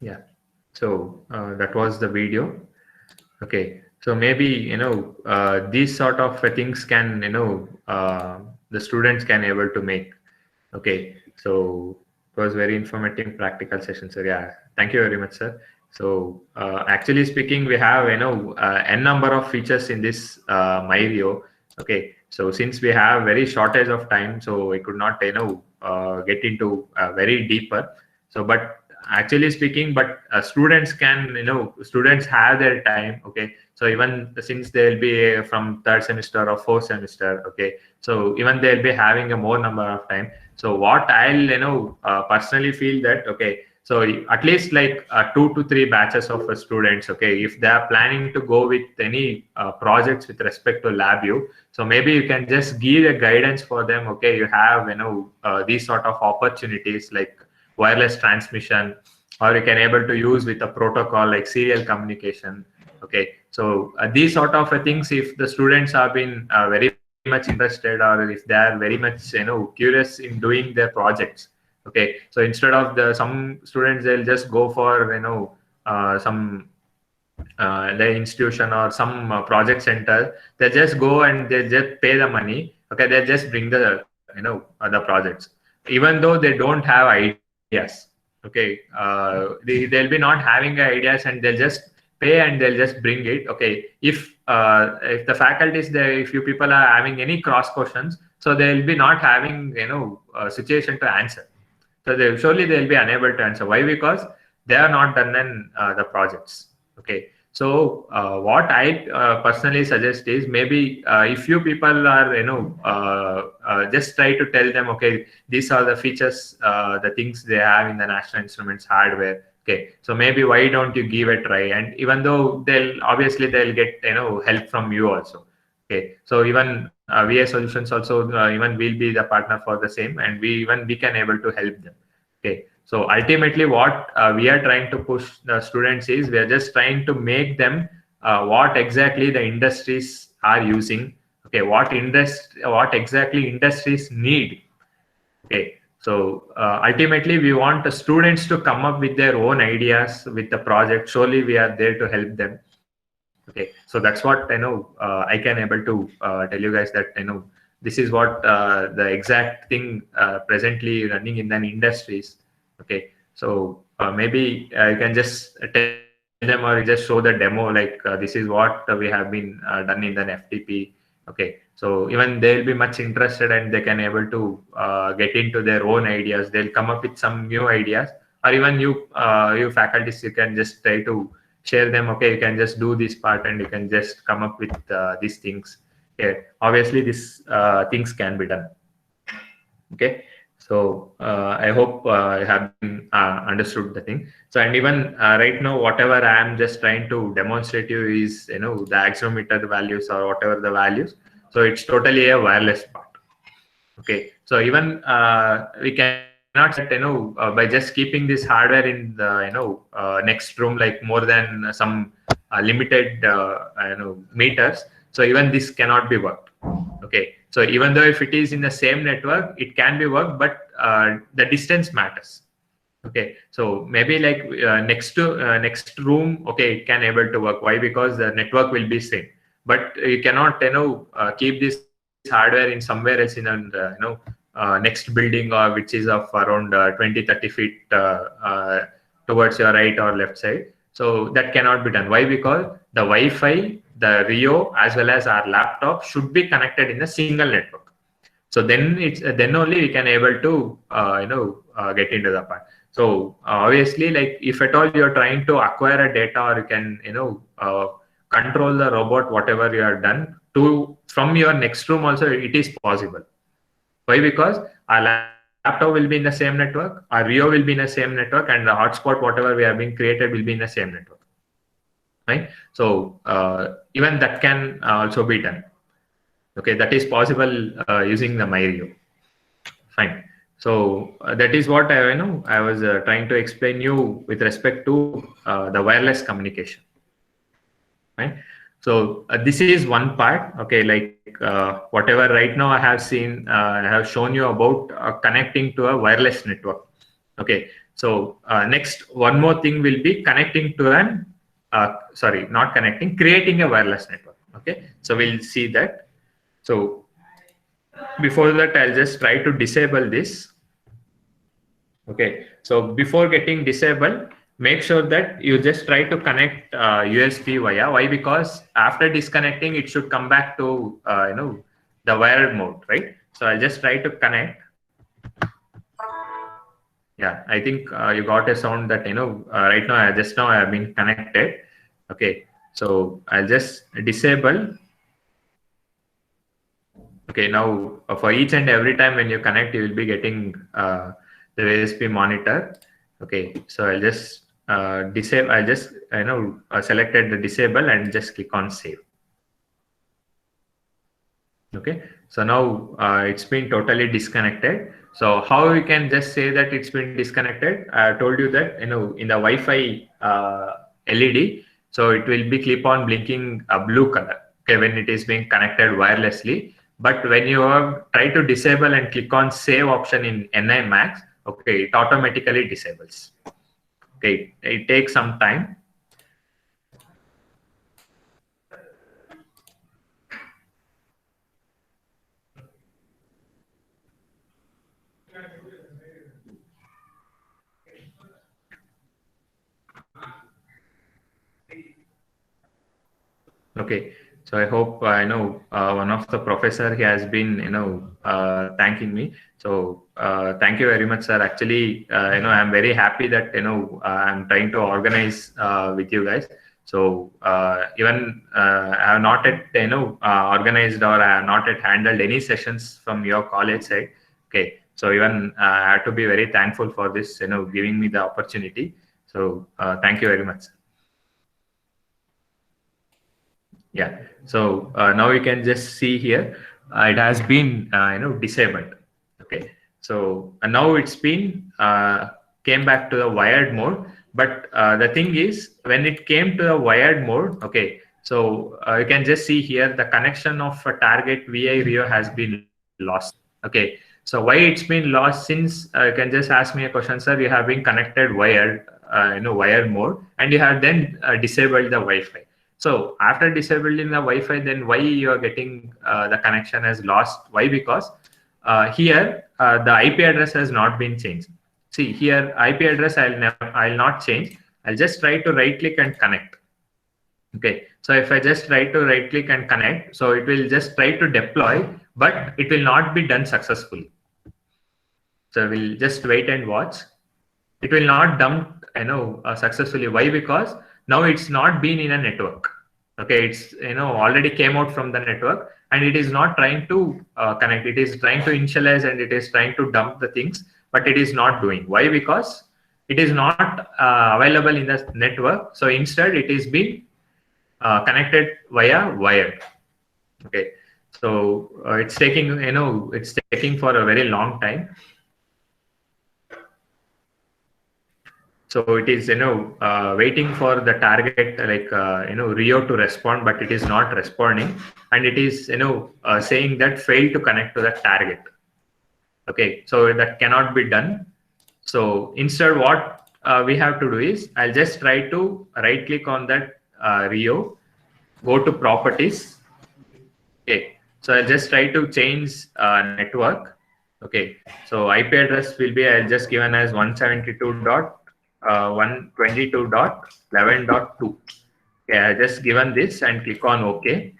[SPEAKER 1] Yeah, so that was the video. Okay, so maybe these sort of things can the students can able to make. Okay, so it was very informative practical session, sir. Yeah, thank you very much, sir. So actually speaking, we have n number of features in this MyVio. Okay, so since we have very shortage of time, so we could not get into very deeper. So but actually speaking, but students can students have their time. Okay, so even since they'll be from third semester or fourth semester. Okay, so even they'll be having a more number of time. So what I'll personally feel that okay, So at least like 2 to 3 batches of students. Okay, if they are planning to go with any projects with respect to LabVIEW, so maybe you can just give a guidance for them. Okay, you have these sort of opportunities like wireless transmission, or you can able to use with a protocol like serial communication. Okay, so these sort of things, if the students have been very much interested, or if they are very much curious in doing their projects. Okay, so instead of some students, they'll just go for some the institution or some project center. They just go and they just pay the money. Okay, they just bring the the projects, even though they don't have ideas. Okay, they'll be not having ideas, and they'll just pay and they'll just bring it. Okay, if the faculties there, if you people are having any cross questions, so they'll be not having a situation to answer. So they'll be unable to answer. Why? Because they are not done in the projects. Okay. So what I personally suggest is, maybe if you people are just try to tell them, okay, these are the features, the things they have in the National Instruments hardware. Okay, so maybe why don't you give a try? And even though they'll get help from you also. Okay, so even VA Solutions also, even will be the partner for the same, and we can able to help them. Okay, so ultimately what we are trying to push the students is, we are just trying to make them what exactly the industries are using. Okay, what exactly industries need. Okay, so ultimately we want the students to come up with their own ideas with the project. Surely we are there to help them. Okay, so that's what I can able to tell you guys, that this is what the exact thing presently running in the industries. Okay, so maybe you can just tell them, or just show the demo, like this is what we have been done in the FTP. Okay, so even they'll be much interested, and they can able to get into their own ideas. They'll come up with some new ideas, or even you faculties, you can just try to share them. Okay, you can just do this part, and you can just come up with these things. Yeah, obviously these things can be done. Okay, so I hope you have been understood the thing. So, and even right now, whatever I am just trying to demonstrate you is the accelerometer values, or whatever the values. So it's totally a wireless part. Okay, so even we cannot say that by just keeping this hardware in the next room, like more than some limited meters. So even this cannot be worked. Okay, so even though if it is in the same network, it can be worked, but the distance matters. Okay, so maybe like next room, okay, it can able to work. Why? Because the network will be same, but you cannot keep this hardware in somewhere else in an next building, or which is of around 20-30 feet towards your right or left side. So that cannot be done. Why? Because the Wi-Fi, the Rio, as well as our laptop should be connected in a single network. So then only we can able to get into the part. So obviously, like if at all you're trying to acquire a data, or you can control the robot, whatever you have done to from your next room also, it is possible. Why? Because our laptop will be in the same network, our Rio will be in the same network, and the hotspot whatever we have been created will be in the same network. Right? So even that can also be done. Okay, that is possible using the MyRio. Fine. So that is what I was trying to explain you with respect to the wireless communication. Right. So this is one part. Okay, like whatever right now I have seen, I have shown you about connecting to a wireless network. Okay. So next, one more thing will be connecting to an sorry, not connecting, creating a wireless network. Okay. So we'll see that. So before that, I'll just try to disable this. Okay, so before getting disabled, make sure that you just try to connect USB via. Why? Because after disconnecting, it should come back to the wired mode, right? So I'll just try to connect. Yeah, I think you got a sound that right now. I have been connected. Okay, so I'll just disable. Okay, now for each and every time when you connect, you will be getting the USB monitor. Okay, so I'll just disable. I just selected the disable and just click on save. Okay, so now it's been totally disconnected. So how we can just say that it's been disconnected? I told you that in the Wi-Fi LED, so it will be keep on blinking a blue color. Okay, when it is being connected wirelessly. But when you have try to disable and click on save option in NI Max, okay, it automatically disables. Okay, it takes some time. Okay, so I hope I know one of the professor he has been thanking me. So thank you very much, sir. Actually, I'm very happy that I'm trying to organize with you guys. So even I have not yet organized or I have not yet handled any sessions from your college side. Okay, so even I have to be very thankful for this giving me the opportunity. So thank you very much. Yeah. So now you can just see here, it has been disabled. Okay. So now it's been came back to the wired mode. But the thing is, when it came to the wired mode, okay. So you can just see here the connection of a target VI Rio has been lost. Okay. So why it's been lost? Since you can just ask me a question, sir. You have been connected wired, wired mode, and you have then disabled the Wi-Fi. So after disabling the Wi-Fi, then why you are getting the connection as lost? Why? Because here the IP address has not been changed. See here, IP address I'll not change. I'll just try to right click and connect. Okay, so if I just try to right click and connect, so it will just try to deploy, but it will not be done successfully. So we'll just wait and watch. It will not dump successfully. Why? Because now it's not been in a network. Okay, it's already came out from the network and it is not trying to connect. It is trying to initialize and it is trying to dump the things, but it is not doing. Why? Because it is not available in the network. So instead it is being connected via wired. Okay, so it's taking it's taking for a very long time. So it is waiting for the target like Rio to respond, but it is not responding, and it is saying that failed to connect to the target. Okay, so that cannot be done. So instead, what we have to do is I'll just try to right click on that Rio, go to properties. Okay, so I'll just try to change network. Okay, so IP address will be I'll just given as 172.122.11.2. Okay, I just given this and click on OK.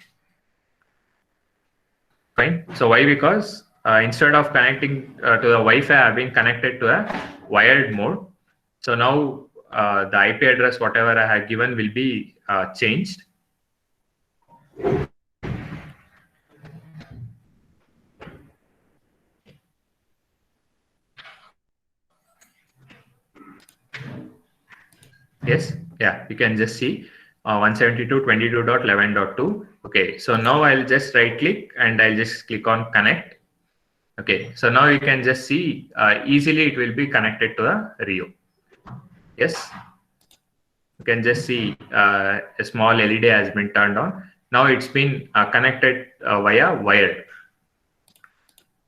[SPEAKER 1] Fine. So why? Because instead of connecting to the Wi-Fi, I've been connected to a wired mode. So now the IP address whatever I have given will be changed. Yes, yeah, you can just see 172.22.11.2. Okay, so now I'll just right click and I'll just click on connect. Okay, so now you can just see easily it will be connected to the Rio. Yes, you can just see a small LED has been turned on. Now it's been connected via wired.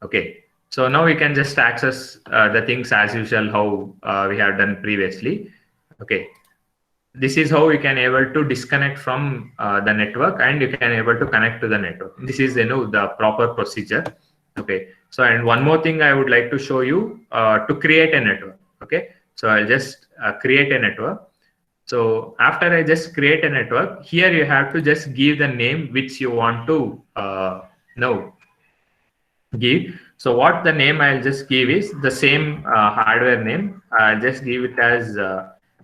[SPEAKER 1] Okay, so now we can just access the things as usual how we have done previously. Okay, this is how you can able to disconnect from the network and you can able to connect to the network. This is the proper procedure. Okay, so and one more thing I would like to show you to create a network. Okay, so I'll just create a network. So after I just create a network, here you have to just give the name which you want to give. So what the name I'll just give is the same hardware name. I'll just give it as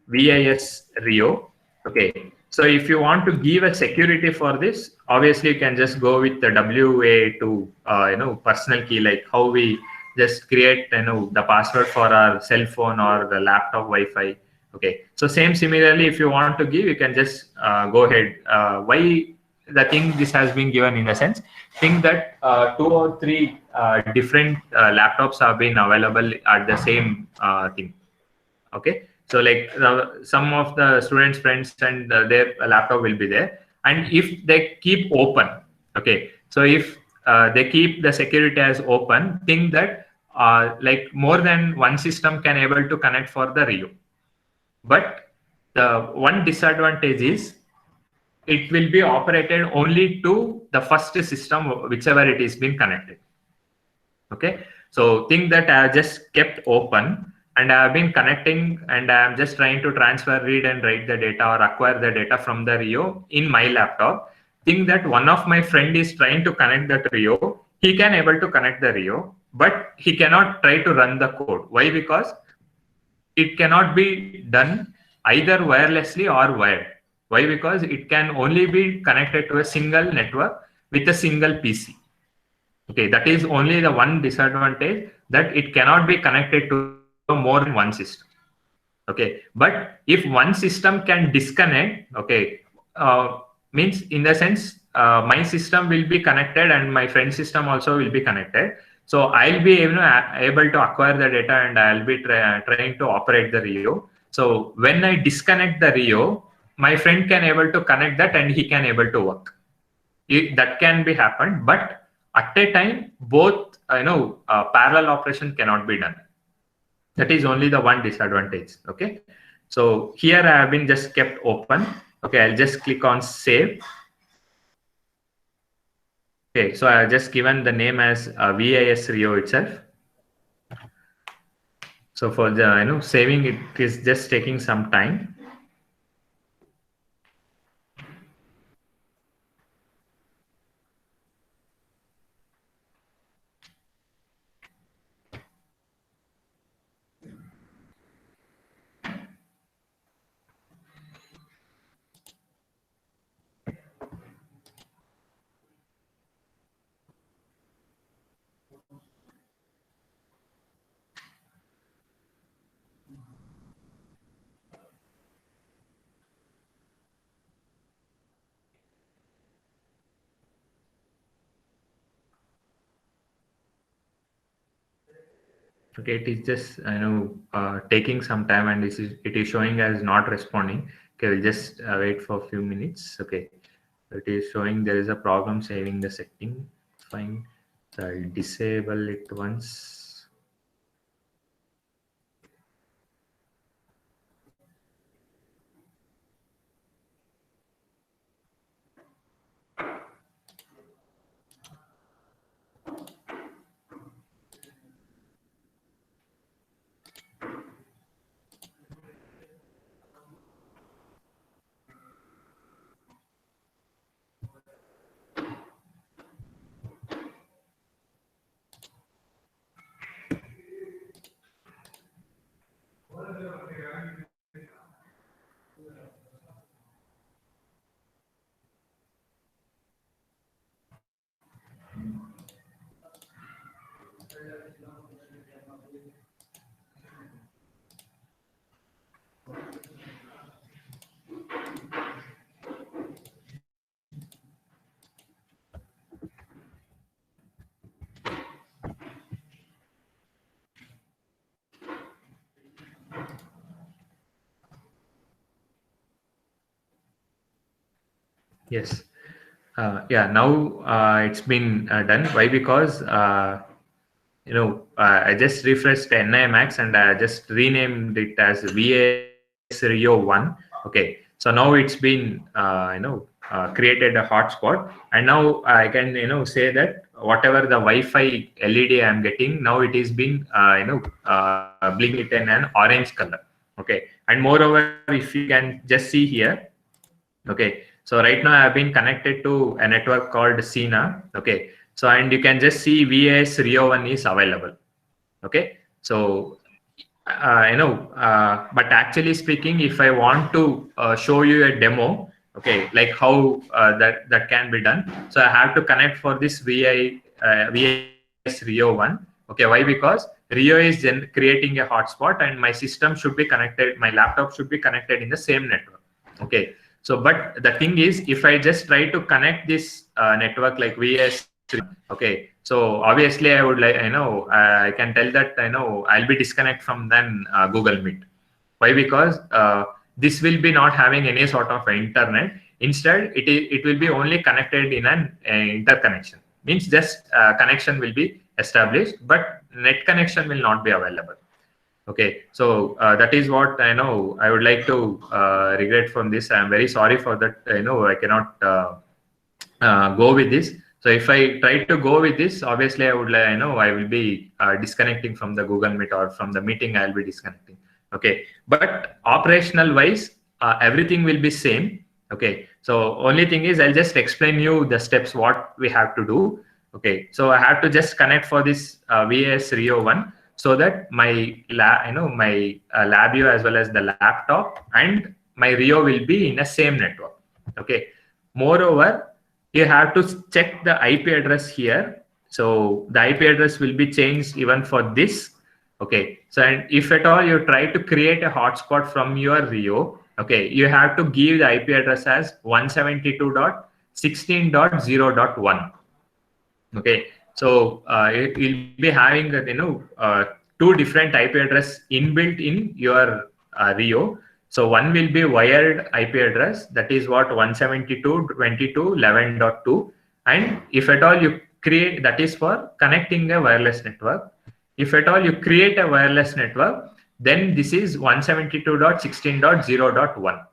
[SPEAKER 1] VIS Rio. Okay. So if you want to give a security for this, obviously you can just go with the WA2 personal key, like how we just create the password for our cell phone or the laptop Wi-Fi. Okay, so same similarly, if you want to give, you can just go ahead. Why the thing this has been given in a sense? Think that two or three different laptops have been available at the same thing. Okay, so like some of the students friends and their laptop will be there, and if they keep open, okay, so if they keep the security as open, think that like more than one system can able to connect for the Rio. But the one disadvantage is it will be operated only to the first system whichever it is been connected. Okay, so think that I have just kept open and I have been connecting and I am just trying to transfer, read and write the data or acquire the data from the Rio in my laptop. Think that one of my friend is trying to connect that Rio. He can able to connect the Rio, but he cannot try to run the code. Why? Because it cannot be done either wirelessly or wired. Why? Because it can only be connected to a single network with a single PC. Okay, that is only the one disadvantage, that it cannot be connected to more than one system. Okay, but if one system can disconnect, okay, means in the sense my system will be connected and my friend system also will be connected. So I'll be able to acquire the data and I'll be trying to operate the Rio. So when I disconnect the Rio, my friend can able to connect that and he can able to work. That can be happened, but at a time both parallel operation cannot be done. That is only the one disadvantage. Okay, so here I have been just kept open. Okay, I'll just click on save. Okay, so I have just given the name as VIS Rio itself. So for the saving, it is just taking some time. Okay, it is just taking some time and it is showing as not responding. Okay, we'll just wait for a few minutes. Okay, it is showing there is a problem saving the setting. Fine, so I'll disable it once. Yes. Yeah, now it's been done. Why? Because I just refreshed NI Max and I just renamed it as VS Rio 1. Okay, so now it's been created a hotspot, and now I can say that whatever the Wi-Fi LED I'm getting now, it is being blinking it in an orange color. Okay, and moreover, if you can just see here. Okay, so right now I've been connected to a network called Sina. Okay, so and you can just see VS Rio 1 is available. Okay, so but actually speaking, if I want to show you a demo, okay, like how that can be done, so I have to connect for this VS Rio 1. Okay, why? Because Rio is creating a hotspot, and my system should be connected. My laptop should be connected in the same network. Okay, so but the thing is, if I just try to connect this network like VS, okay, so obviously I would like, I can tell that, I'll be disconnect from then Google Meet. Why? Because this will be not having any sort of internet. Instead, it will be only connected in an interconnection. Means just connection will be established, but net connection will not be available. Okay, so that is what I know. I would like to regret from this. I am very sorry for that. I cannot go with this. So if I try to go with this, obviously I would, I will be disconnecting from the Google Meet, or from the meeting I'll be disconnecting. Okay, but operational wise, everything will be same. Okay, so only thing is I'll just explain you the steps what we have to do. Okay, so I have to just connect for this VS Rio 1, so that my my Labio as well as the laptop and my Rio will be in the same network. Okay, moreover, you have to check the IP address here. So the IP address will be changed even for this. Okay, so and if at all you try to create a hotspot from your Rio, okay, you have to give the IP address as 172.16.0.1. Okay, so it will be having two different IP address inbuilt in your Rio. So one will be wired IP address, that is what 172.22.11.2, and if at all you create, that is for connecting a wireless network. If at all you create a wireless network, then this is 172.16.0.1.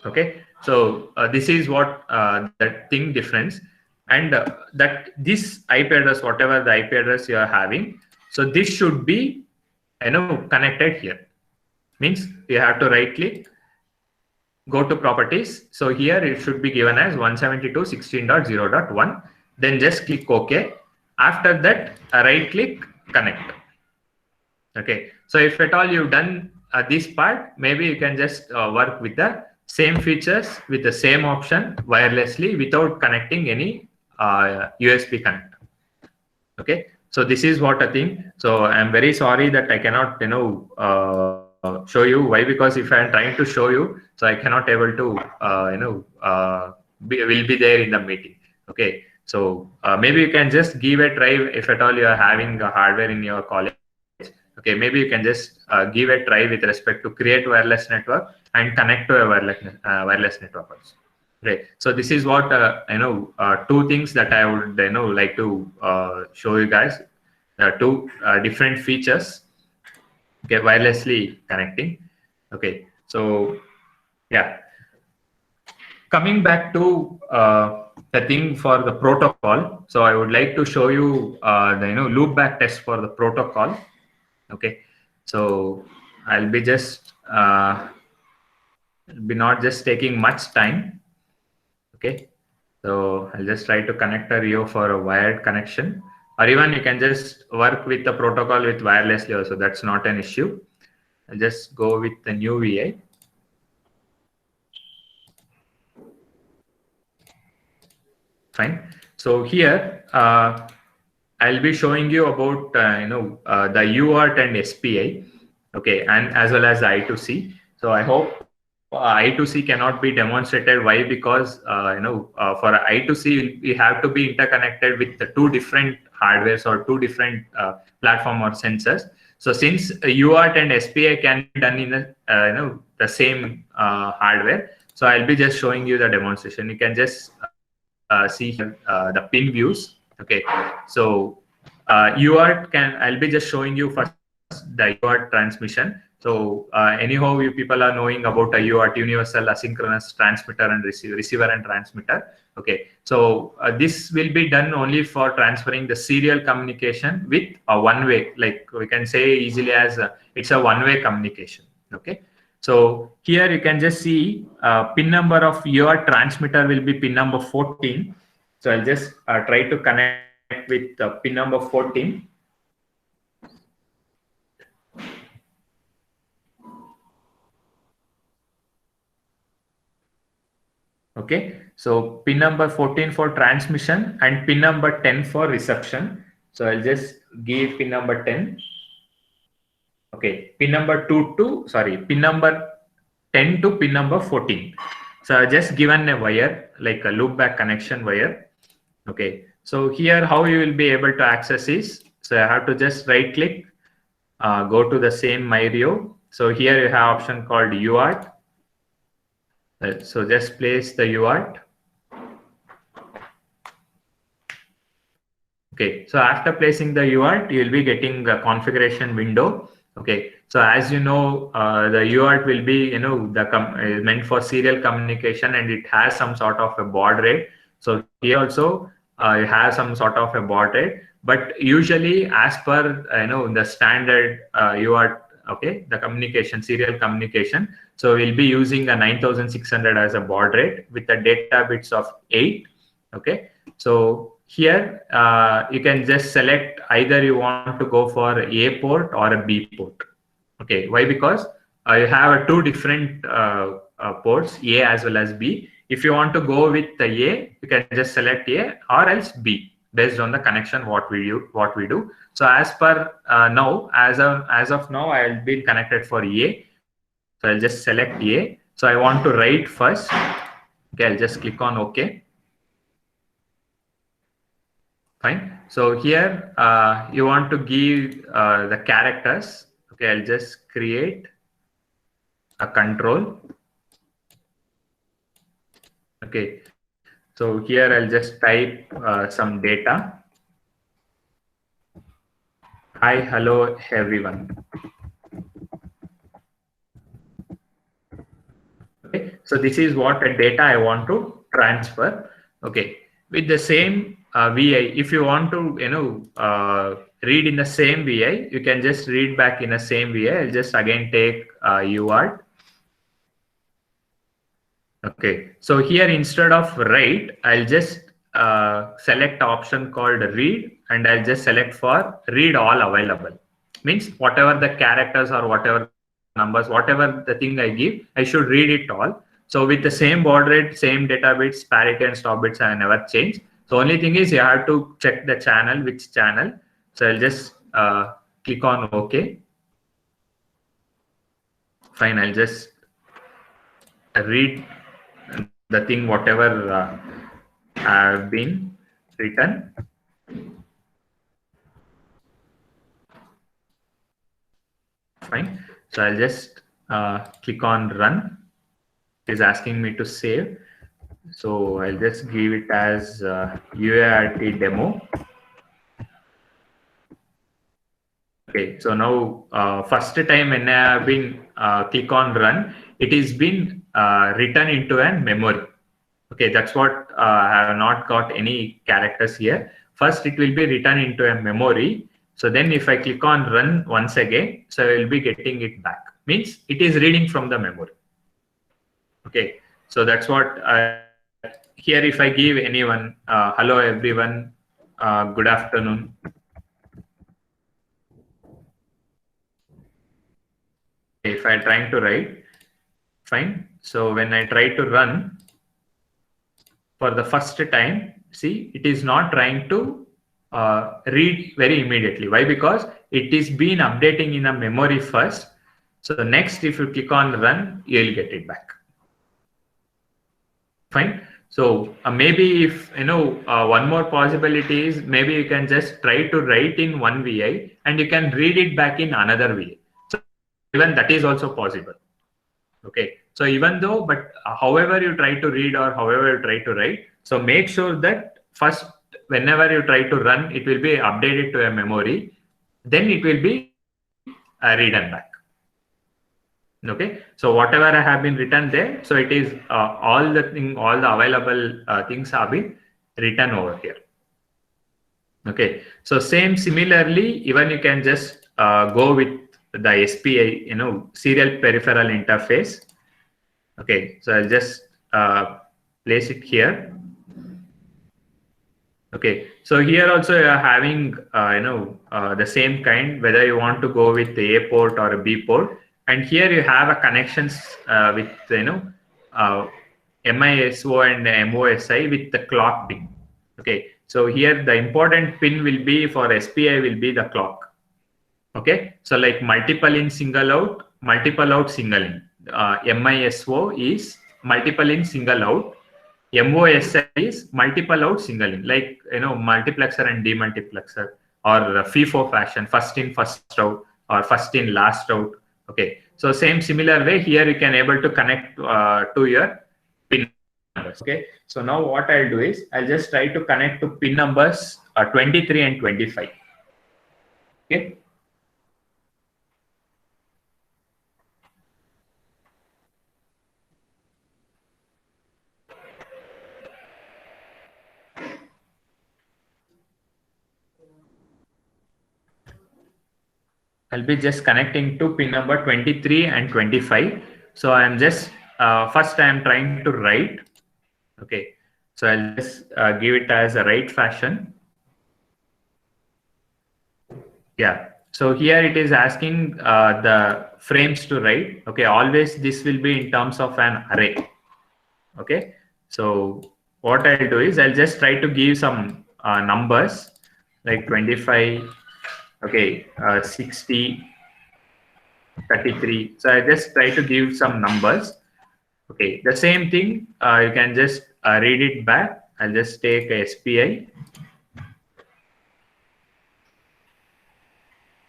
[SPEAKER 1] Okay, so this is what that thing difference, and that this IP address, whatever the IP address you are having, so this should be connected here. Means you have to right click, go to properties. So here it should be given as 172.16.0.1. Then just click OK. After that, right click, connect. Okay, so if at all you've done this part, maybe you can just work with the same features with the same option wirelessly without connecting any USB connector. Okay, so this is what I think. So I'm very sorry that I cannot show you. Why? Because if I'm trying to show you, so I cannot able to will be there in the meeting. Okay, so maybe you can just give a try if at all you are having a hardware in your college. Okay, maybe you can just give a try with respect to create wireless network and connect to a wireless network also. Right. So this is what two things that I would like to show you guys. Two different features. Okay, wirelessly connecting. Okay, so yeah. Coming back to the thing for the protocol, so I would like to show you the loopback test for the protocol. Okay, so I'll be just be not just taking much time. Okay, so I'll just try to connect a Rio for a wired connection, or even you can just work with the protocol with wirelessly also. That's not an issue. I'll just go with the new VI. Fine. So here I'll be showing you about the UART and SPI, okay, and as well as the I2C. So I hope I2C cannot be demonstrated. Why? Because for I2C we have to be interconnected with the two different hardwares or two different platform or sensors. So since UART and SPI can be done in the same hardware, so I'll be just showing you the demonstration. You can just see here the pin views. Okay, so UART I'll be just showing you first the UART transmission. So anyhow, you people are knowing about a UART, universal asynchronous transmitter and receiver and transmitter. Okay, so this will be done only for transferring the serial communication with a one-way, like we can say easily as it's a one-way communication. Okay, so here you can just see pin number of your transmitter will be pin number 14. So I'll just try to connect with pin number 14. Okay, so pin number 14 for transmission and pin number 10 for reception. So I'll just give pin number 10. Okay, pin number 2 to, sorry, pin number 10 to pin number 14. So I just given a wire, like a loopback connection wire. Okay, so here how you will be able to access is, so I have to just right click, go to the same MyRio. So here you have option called UART. So just place the UART. Okay, so after placing the UART, you will be getting a configuration window. Okay, so as you know, the UART will be, meant for serial communication, and it has some sort of a baud rate. So here also, you have some sort of a baud rate, but usually as per, the standard UART, okay, the communication, serial communication. So we'll be using a 9600 as a baud rate with the data bits of 8. Okay, so here you can just select either you want to go for A port or a B port. Okay, why? Because you have two different ports, A as well as B. If you want to go with the A, you can just select A or else B based on the connection what we do. So as per now, as of now, I will be connected for A. So I'll just select A. So I want to write first. Okay, I'll just click on OK. Fine. So here you want to give the characters. Okay, I'll just create a control. Okay, so here I'll just type some data. Hi, hello, everyone. Okay, so this is what a data I want to transfer. Okay, with the same VI, if you want to, read in the same VI, you can just read back in the same VI. I'll just again take UART. Okay, so here instead of write, I'll just select option called read, and I'll just select for read all available. Means whatever the characters or whatever the numbers, whatever the thing I give, I should read it all. So with the same baud rate, same data bits, parity and stop bits, I never change. So only thing is you have to check the channel, which channel. So I'll just click on OK. Fine, I'll just read the thing whatever have been written. Fine. So I'll just click on run. It is asking me to save. So I'll just give it as UART demo. Okay, so now first time when I have been click on run, it is been written into a memory. Okay, that's what I have not got any characters here. First, it will be written into a memory. So then if I click on run once again, so I will be getting it back. Means it is reading from the memory. Okay, so that's what here if I give anyone, hello everyone, good afternoon. If I trying to write, fine. So when I try to run for the first time, see, it is not trying to read very immediately. Why? Because it is been updating in a memory first. So the next, if you click on run, you'll get it back. Fine. So maybe if one more possibility is maybe you can just try to write in one VI and you can read it back in another VI. So even that is also possible. Okay. So even though, but however you try to read or however you try to write, so make sure that first, whenever you try to run, it will be updated to a memory. Then it will be written back. Okay, so whatever I have been written there, so it is all the available things have been written over here. Okay, so similarly, even you can just go with the SPI, serial peripheral interface. Okay, so I'll just place it here. Okay, so here also you are having the same kind, whether you want to go with the A port or a B port. And here you have a connections with MISO and MOSI with the clock pin. Okay, So here the important pin will be for SPI will be the clock. Okay, so like multiple in, single out, multiple out, single in. MISO is multiple in, single out. MOSI is multiple out, single in, like multiplexer and demultiplexer, or FIFO fashion, first in, first out, or first in, last out. Okay, so same similar way here you can able to connect to your pin numbers. Okay, so now what I'll do is I'll just try to connect to pin numbers 23 and 25. Okay. I'll be just connecting to pin number 23 and 25. So I'm just first I'm trying to write. Okay, so I'll just give it as a write fashion. Yeah. So here it is asking the frames to write. Okay, always this will be in terms of an array. Okay, so what I'll do is I'll just try to give some numbers like 25. Okay, 60. 33. So I just try to give some numbers. Okay, the same thing, you can just read it back. I'll just take a SPI.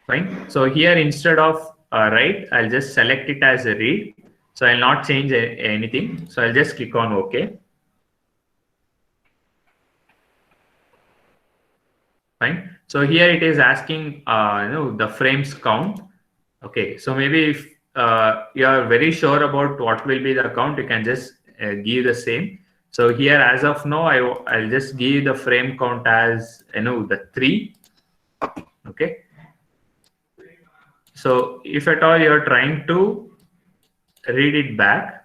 [SPEAKER 1] Fine. So here instead of write, I'll just select it as a read. So I'll not change anything. So I'll just click on OK. Fine. So here it is asking the frames count. Okay, so maybe if you are very sure about what will be the count, you can just give the same. So here as of now, I'll just give the frame count as the 3. Okay. So if at all you're trying to read it back,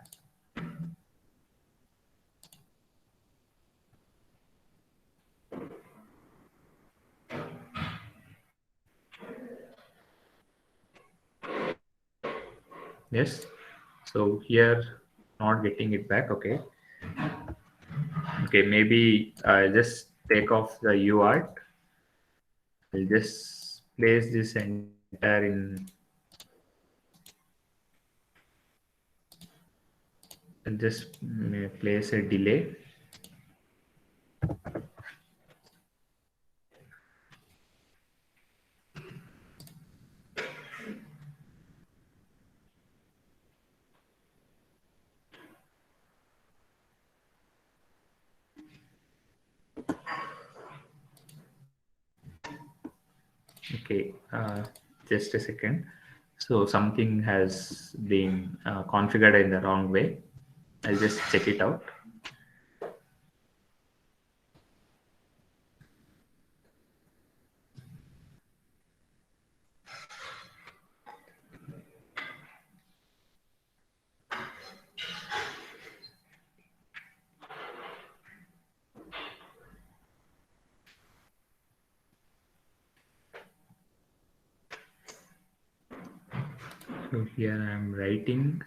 [SPEAKER 1] yes. So here not getting it back. Okay. Okay, maybe I'll just take off the UART. I'll just place this entire in. I'll just place a delay. Okay, just a second. So something has been configured in the wrong way. I'll just check it out. So here I'm writing.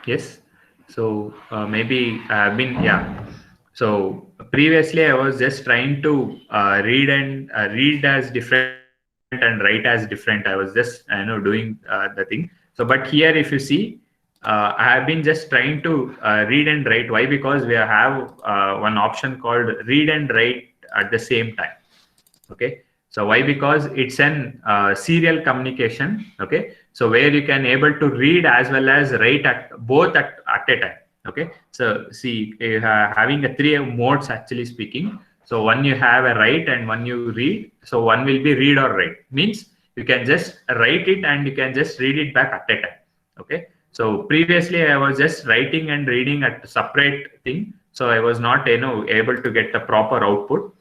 [SPEAKER 1] Yes. So maybe I've been, yeah. So previously I was just trying to read as different and write as different. I was just doing the thing. So but here if you see, I have been just trying to read and write. Why? Because we have one option called read and write at the same time. Okay, so why? Because it's an serial communication. Okay, so where you can able to read as well as write at both at a time. Okay, so see, having a 3 modes actually speaking. So one you have a write and one you read. So one will be read or write. Means you can just write it and you can just read it back at a time. Okay. So previously I was just writing and reading at separate thing. So I was not able to get the proper output.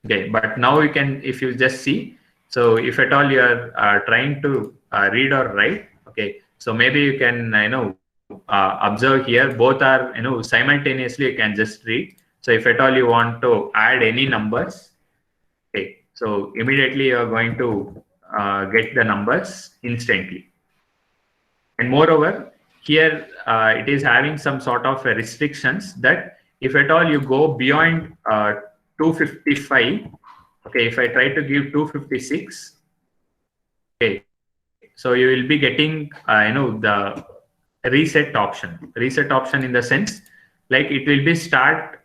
[SPEAKER 1] Okay, but now you can, if you just see, so if at all you are trying to read or write, okay, so maybe you can observe here, both are simultaneously you can just read. So if at all you want to add any numbers, okay, so immediately you are going to get the numbers instantly. And moreover, here it is having some sort of restrictions that if at all you go beyond 255, okay, if I try to give 256, okay, so you will be getting the reset option in the sense like it will be start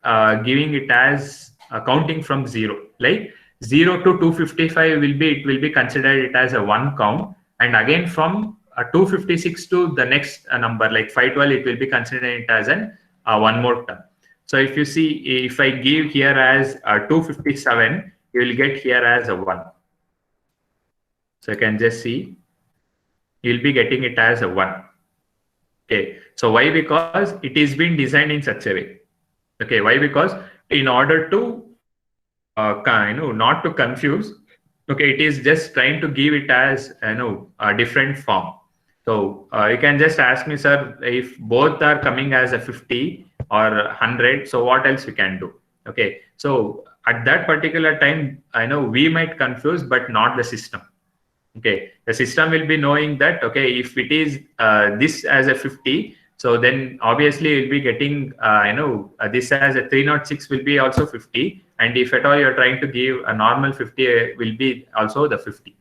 [SPEAKER 1] giving it as counting from zero, like 0 to 255 will be, it will be considered it as a one count, and again from 256 to the next number like 512 it will be considered it as an one more term. So if you see, if I give here as 257, you will get here as a 1. So you can just see, you will be getting it as a 1. Okay. So why? Because it is been designed in such a way. Okay. Why? Because in order to, not to confuse, okay, it is just trying to give it as, a different form. So you can just ask me, sir, if both are coming as a 50 or 100, so what else we can do? Okay. So at that particular time, I know we might confuse, but not the system. Okay. The system will be knowing that, okay, if it is this as a 50, so then obviously you'll be getting, this as a 306 will be also 50. And if at all you're trying to give a normal 50 will be also the 50.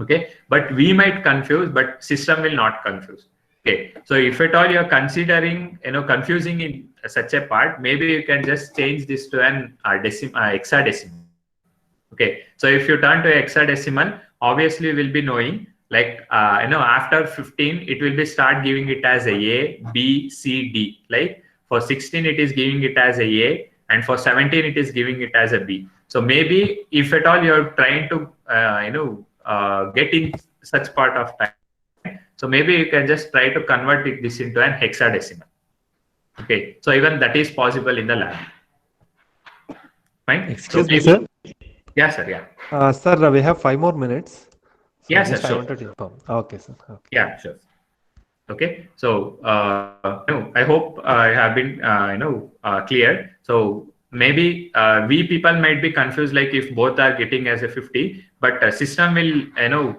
[SPEAKER 1] Okay, but we might confuse, but system will not confuse. Okay, so if at all you're considering, confusing in such a part, maybe you can just change this to an hexadecimal. Okay, so if you turn to hexadecimal, obviously we'll be knowing like after 15 it will be start giving it as a B, C, D. Like for 16 it is giving it as a, and for 17 it is giving it as a B. So maybe if at all you're trying to get in such part of time, so maybe you can just try to convert this into an hexadecimal. Okay, so even that is possible in the lab. Fine.
[SPEAKER 2] Excuse me, sir.
[SPEAKER 1] Yeah, sir. Yeah.
[SPEAKER 2] Sir, we have 5 more minutes. So
[SPEAKER 1] yeah, sir.
[SPEAKER 2] Just
[SPEAKER 1] Sure.
[SPEAKER 2] I wanted to inform. Okay, sir. Okay.
[SPEAKER 1] Yeah, sure. Okay, so I hope I have been clear. So maybe we people might be confused, like if both are getting as a 50, but system will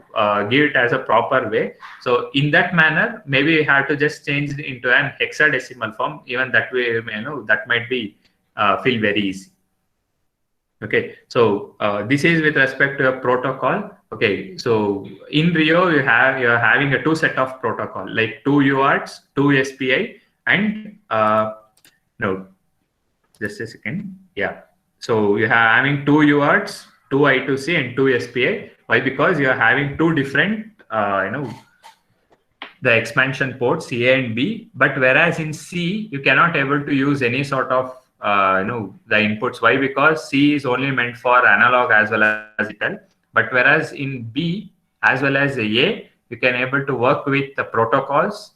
[SPEAKER 1] give it as a proper way. So in that manner, maybe we have to just change it into an hexadecimal form. Even that way, that might be feel very easy. Okay, so this is with respect to a protocol. Okay, so in Rio you're having a two set of protocol, like 2 UARTs, 2 SPI, and no, just a second. Yeah, so you're having 2 UARTs, 2 I2C, and 2 SPI. Why? Because you're having two different the expansion ports A and B, but whereas in C you cannot able to use any sort of the inputs. Why? Because C is only meant for analog as well as digital, but whereas in B as well as A, you can able to work with the protocols,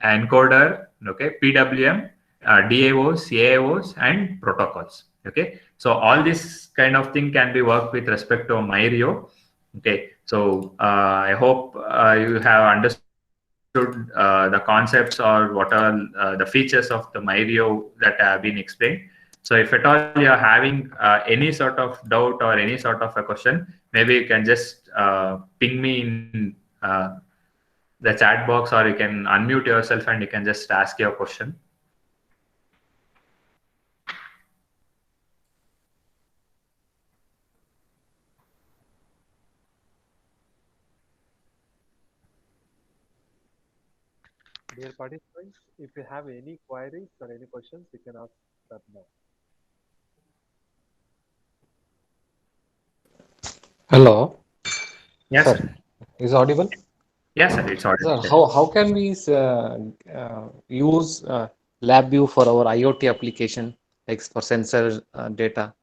[SPEAKER 1] encoder, okay, PWM, DAOs, AAOs, and protocols. Okay, so all this kind of thing can be worked with respect to MyRio. Okay, so I hope you have understood the concepts or what are the features of the MyRio that have been explained. So if at all you are having any sort of doubt or any sort of a question, maybe you can just ping me in the chat box, or you can unmute yourself and you can just ask your question.
[SPEAKER 2] Dear participants, if you have any queries or any questions, you can ask that now. Hello.
[SPEAKER 1] Yes,
[SPEAKER 2] Sir,
[SPEAKER 1] sir.
[SPEAKER 2] is audible?
[SPEAKER 1] Yes, sir. It's
[SPEAKER 2] Sir,
[SPEAKER 1] audible.
[SPEAKER 2] how can we use LabVIEW for our IoT application?
[SPEAKER 3] Like for sensor data.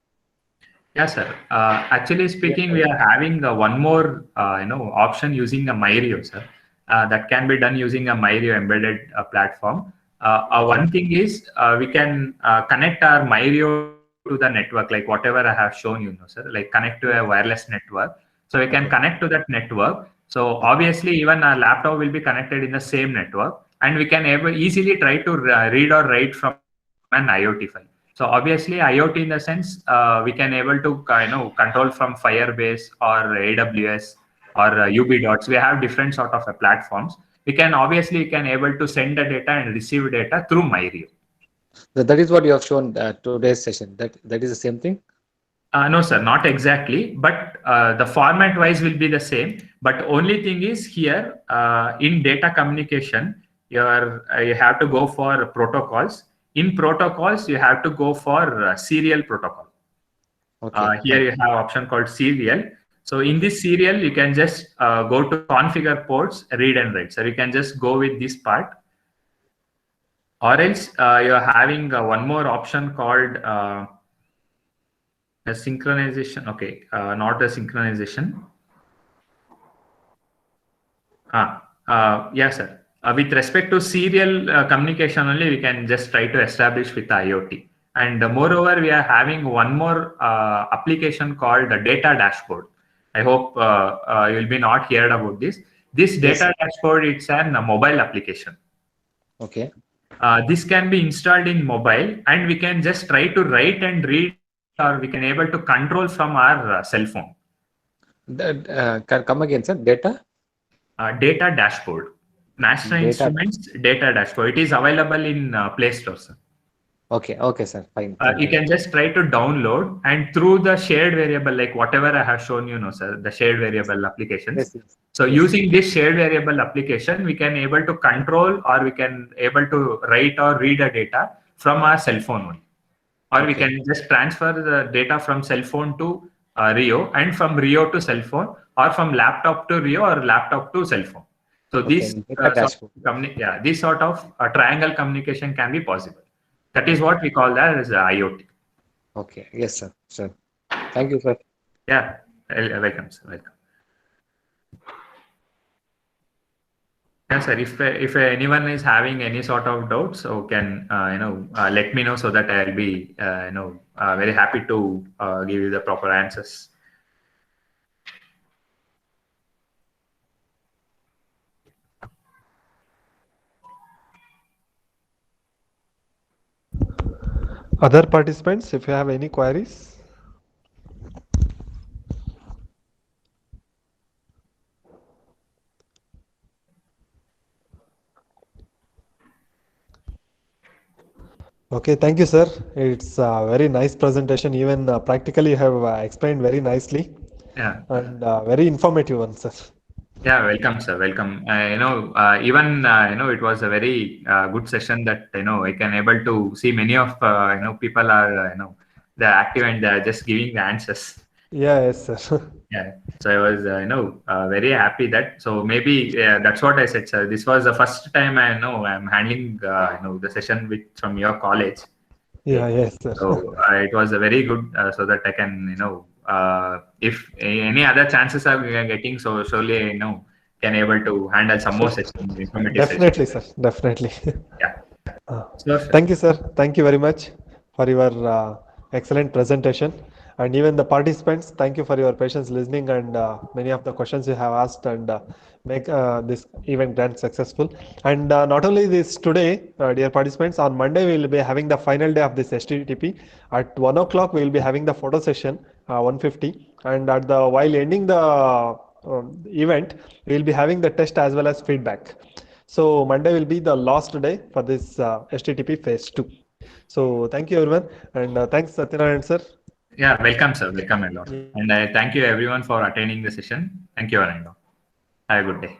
[SPEAKER 1] Yeah, sir. Actually
[SPEAKER 2] Yes,
[SPEAKER 1] speaking,
[SPEAKER 2] sir.
[SPEAKER 1] we are having one more, option using a MyRio, sir. That can be done using a MyRio embedded platform.
[SPEAKER 3] Okay.
[SPEAKER 1] One thing is we can connect our MyRio to the network, like whatever I have shown you, know, sir. Like connect to a
[SPEAKER 2] Yes,
[SPEAKER 1] wireless network. So we can
[SPEAKER 3] Okay.
[SPEAKER 1] connect to that network. So
[SPEAKER 3] Okay.
[SPEAKER 1] obviously, even our laptop will be connected in the same network, and we can ever easily try to read or write from an IoT file. So obviously, IoT in the sense we can able to control from Firebase or AWS or UB dots. We have different sort of platforms. We can obviously can able to send the data and receive data through MyRio.
[SPEAKER 3] That is what you have shown today's session. That is the same thing.
[SPEAKER 1] No, sir, not exactly, but the format wise will be the same. But only thing is here in data communication, you have to go for protocols. In protocols, you have to go for serial protocol.
[SPEAKER 3] Okay,
[SPEAKER 1] Here
[SPEAKER 3] fine.
[SPEAKER 1] you have option called serial. So in
[SPEAKER 3] Okay.
[SPEAKER 1] this serial, you can just go to configure ports, read and write. So you can just go with this part, or else you're having one more option called a synchronization. Okay, not a synchronization. Yeah, sir. With respect to serial communication only, we can just try to establish with IoT. And moreover, we are having one more application called the data dashboard. I hope you'll be not heard about this. This
[SPEAKER 3] Yes,
[SPEAKER 1] data
[SPEAKER 3] sir.
[SPEAKER 1] dashboard, it's an mobile application.
[SPEAKER 3] Okay.
[SPEAKER 1] This can be installed in mobile, and we can just try to write and read, or we can able to control from our cell phone.
[SPEAKER 3] That can come again, sir. Data.
[SPEAKER 1] Data dashboard, National
[SPEAKER 3] Data.
[SPEAKER 1] Instruments data dashboard. It is available in Play Store, sir.
[SPEAKER 3] Okay. Okay, sir. Fine. Thank
[SPEAKER 1] You
[SPEAKER 3] you.
[SPEAKER 1] can just try to download, and through the shared variable, like whatever I have shown you, know, sir, the shared
[SPEAKER 3] Yes.
[SPEAKER 1] variable applications.
[SPEAKER 3] Yes. Yes.
[SPEAKER 1] So
[SPEAKER 3] Yes.
[SPEAKER 1] using this shared variable application, we can able to control, or we can able to write or read a data from our cell phone only, or we
[SPEAKER 3] Okay.
[SPEAKER 1] can just transfer the data from cell phone to Rio, and from Rio to cell phone, or from laptop to Rio, or laptop to cell phone. So
[SPEAKER 3] Okay.
[SPEAKER 1] this
[SPEAKER 3] Data dashboard.
[SPEAKER 1] yeah, this sort of triangle communication can be possible. That is what we call that as IoT.
[SPEAKER 3] Okay. Yes, sir. Sir. Thank you, sir.
[SPEAKER 1] Yeah, welcome, sir. Welcome. Yeah, sir. If anyone is having any sort of doubts, so can let me know, so that I'll be very happy to give you the proper answers.
[SPEAKER 2] Other participants, if you have any queries. Okay, thank you, sir. It's a very nice presentation. Even practically, you have explained very nicely
[SPEAKER 1] Yeah.
[SPEAKER 2] and very informative one, sir.
[SPEAKER 1] Yeah, welcome, sir. Welcome. Even it was a very good session that I can able to see many of people are they're active, and they're just giving the answers.
[SPEAKER 2] Yeah, yes, sir.
[SPEAKER 1] Yeah. So I was very happy that, so maybe that's what I said, sir. This was the first time I know I'm handling the session with from your college.
[SPEAKER 2] Yeah,
[SPEAKER 1] Okay.
[SPEAKER 2] yes, sir.
[SPEAKER 1] So it was a very good, so that I can if any other chances are we are getting, so surely can able to handle some more sessions, informative sessions.
[SPEAKER 2] Definitely, sir. Definitely.
[SPEAKER 1] Yeah.
[SPEAKER 2] Uh,
[SPEAKER 1] Sure, sir.
[SPEAKER 2] Thank you, sir. Thank you very much for your excellent presentation. And even the participants, thank you for your patience listening and many of the questions you have asked and make this event grand successful. And not only this today, dear participants, on Monday we will be having the final day of this STTP. At 1 o'clock, we will be having the photo session, 150. And at the while ending the event, we will be having the test as well as feedback. So Monday will be the last day for this HTTP phase 2. So thank you everyone and thanks Satyanarayan sir.
[SPEAKER 1] Yeah, welcome, sir. Welcome a lot.
[SPEAKER 2] Yeah.
[SPEAKER 1] And I thank you everyone for attending the session. Thank you, Anando. Have a good day.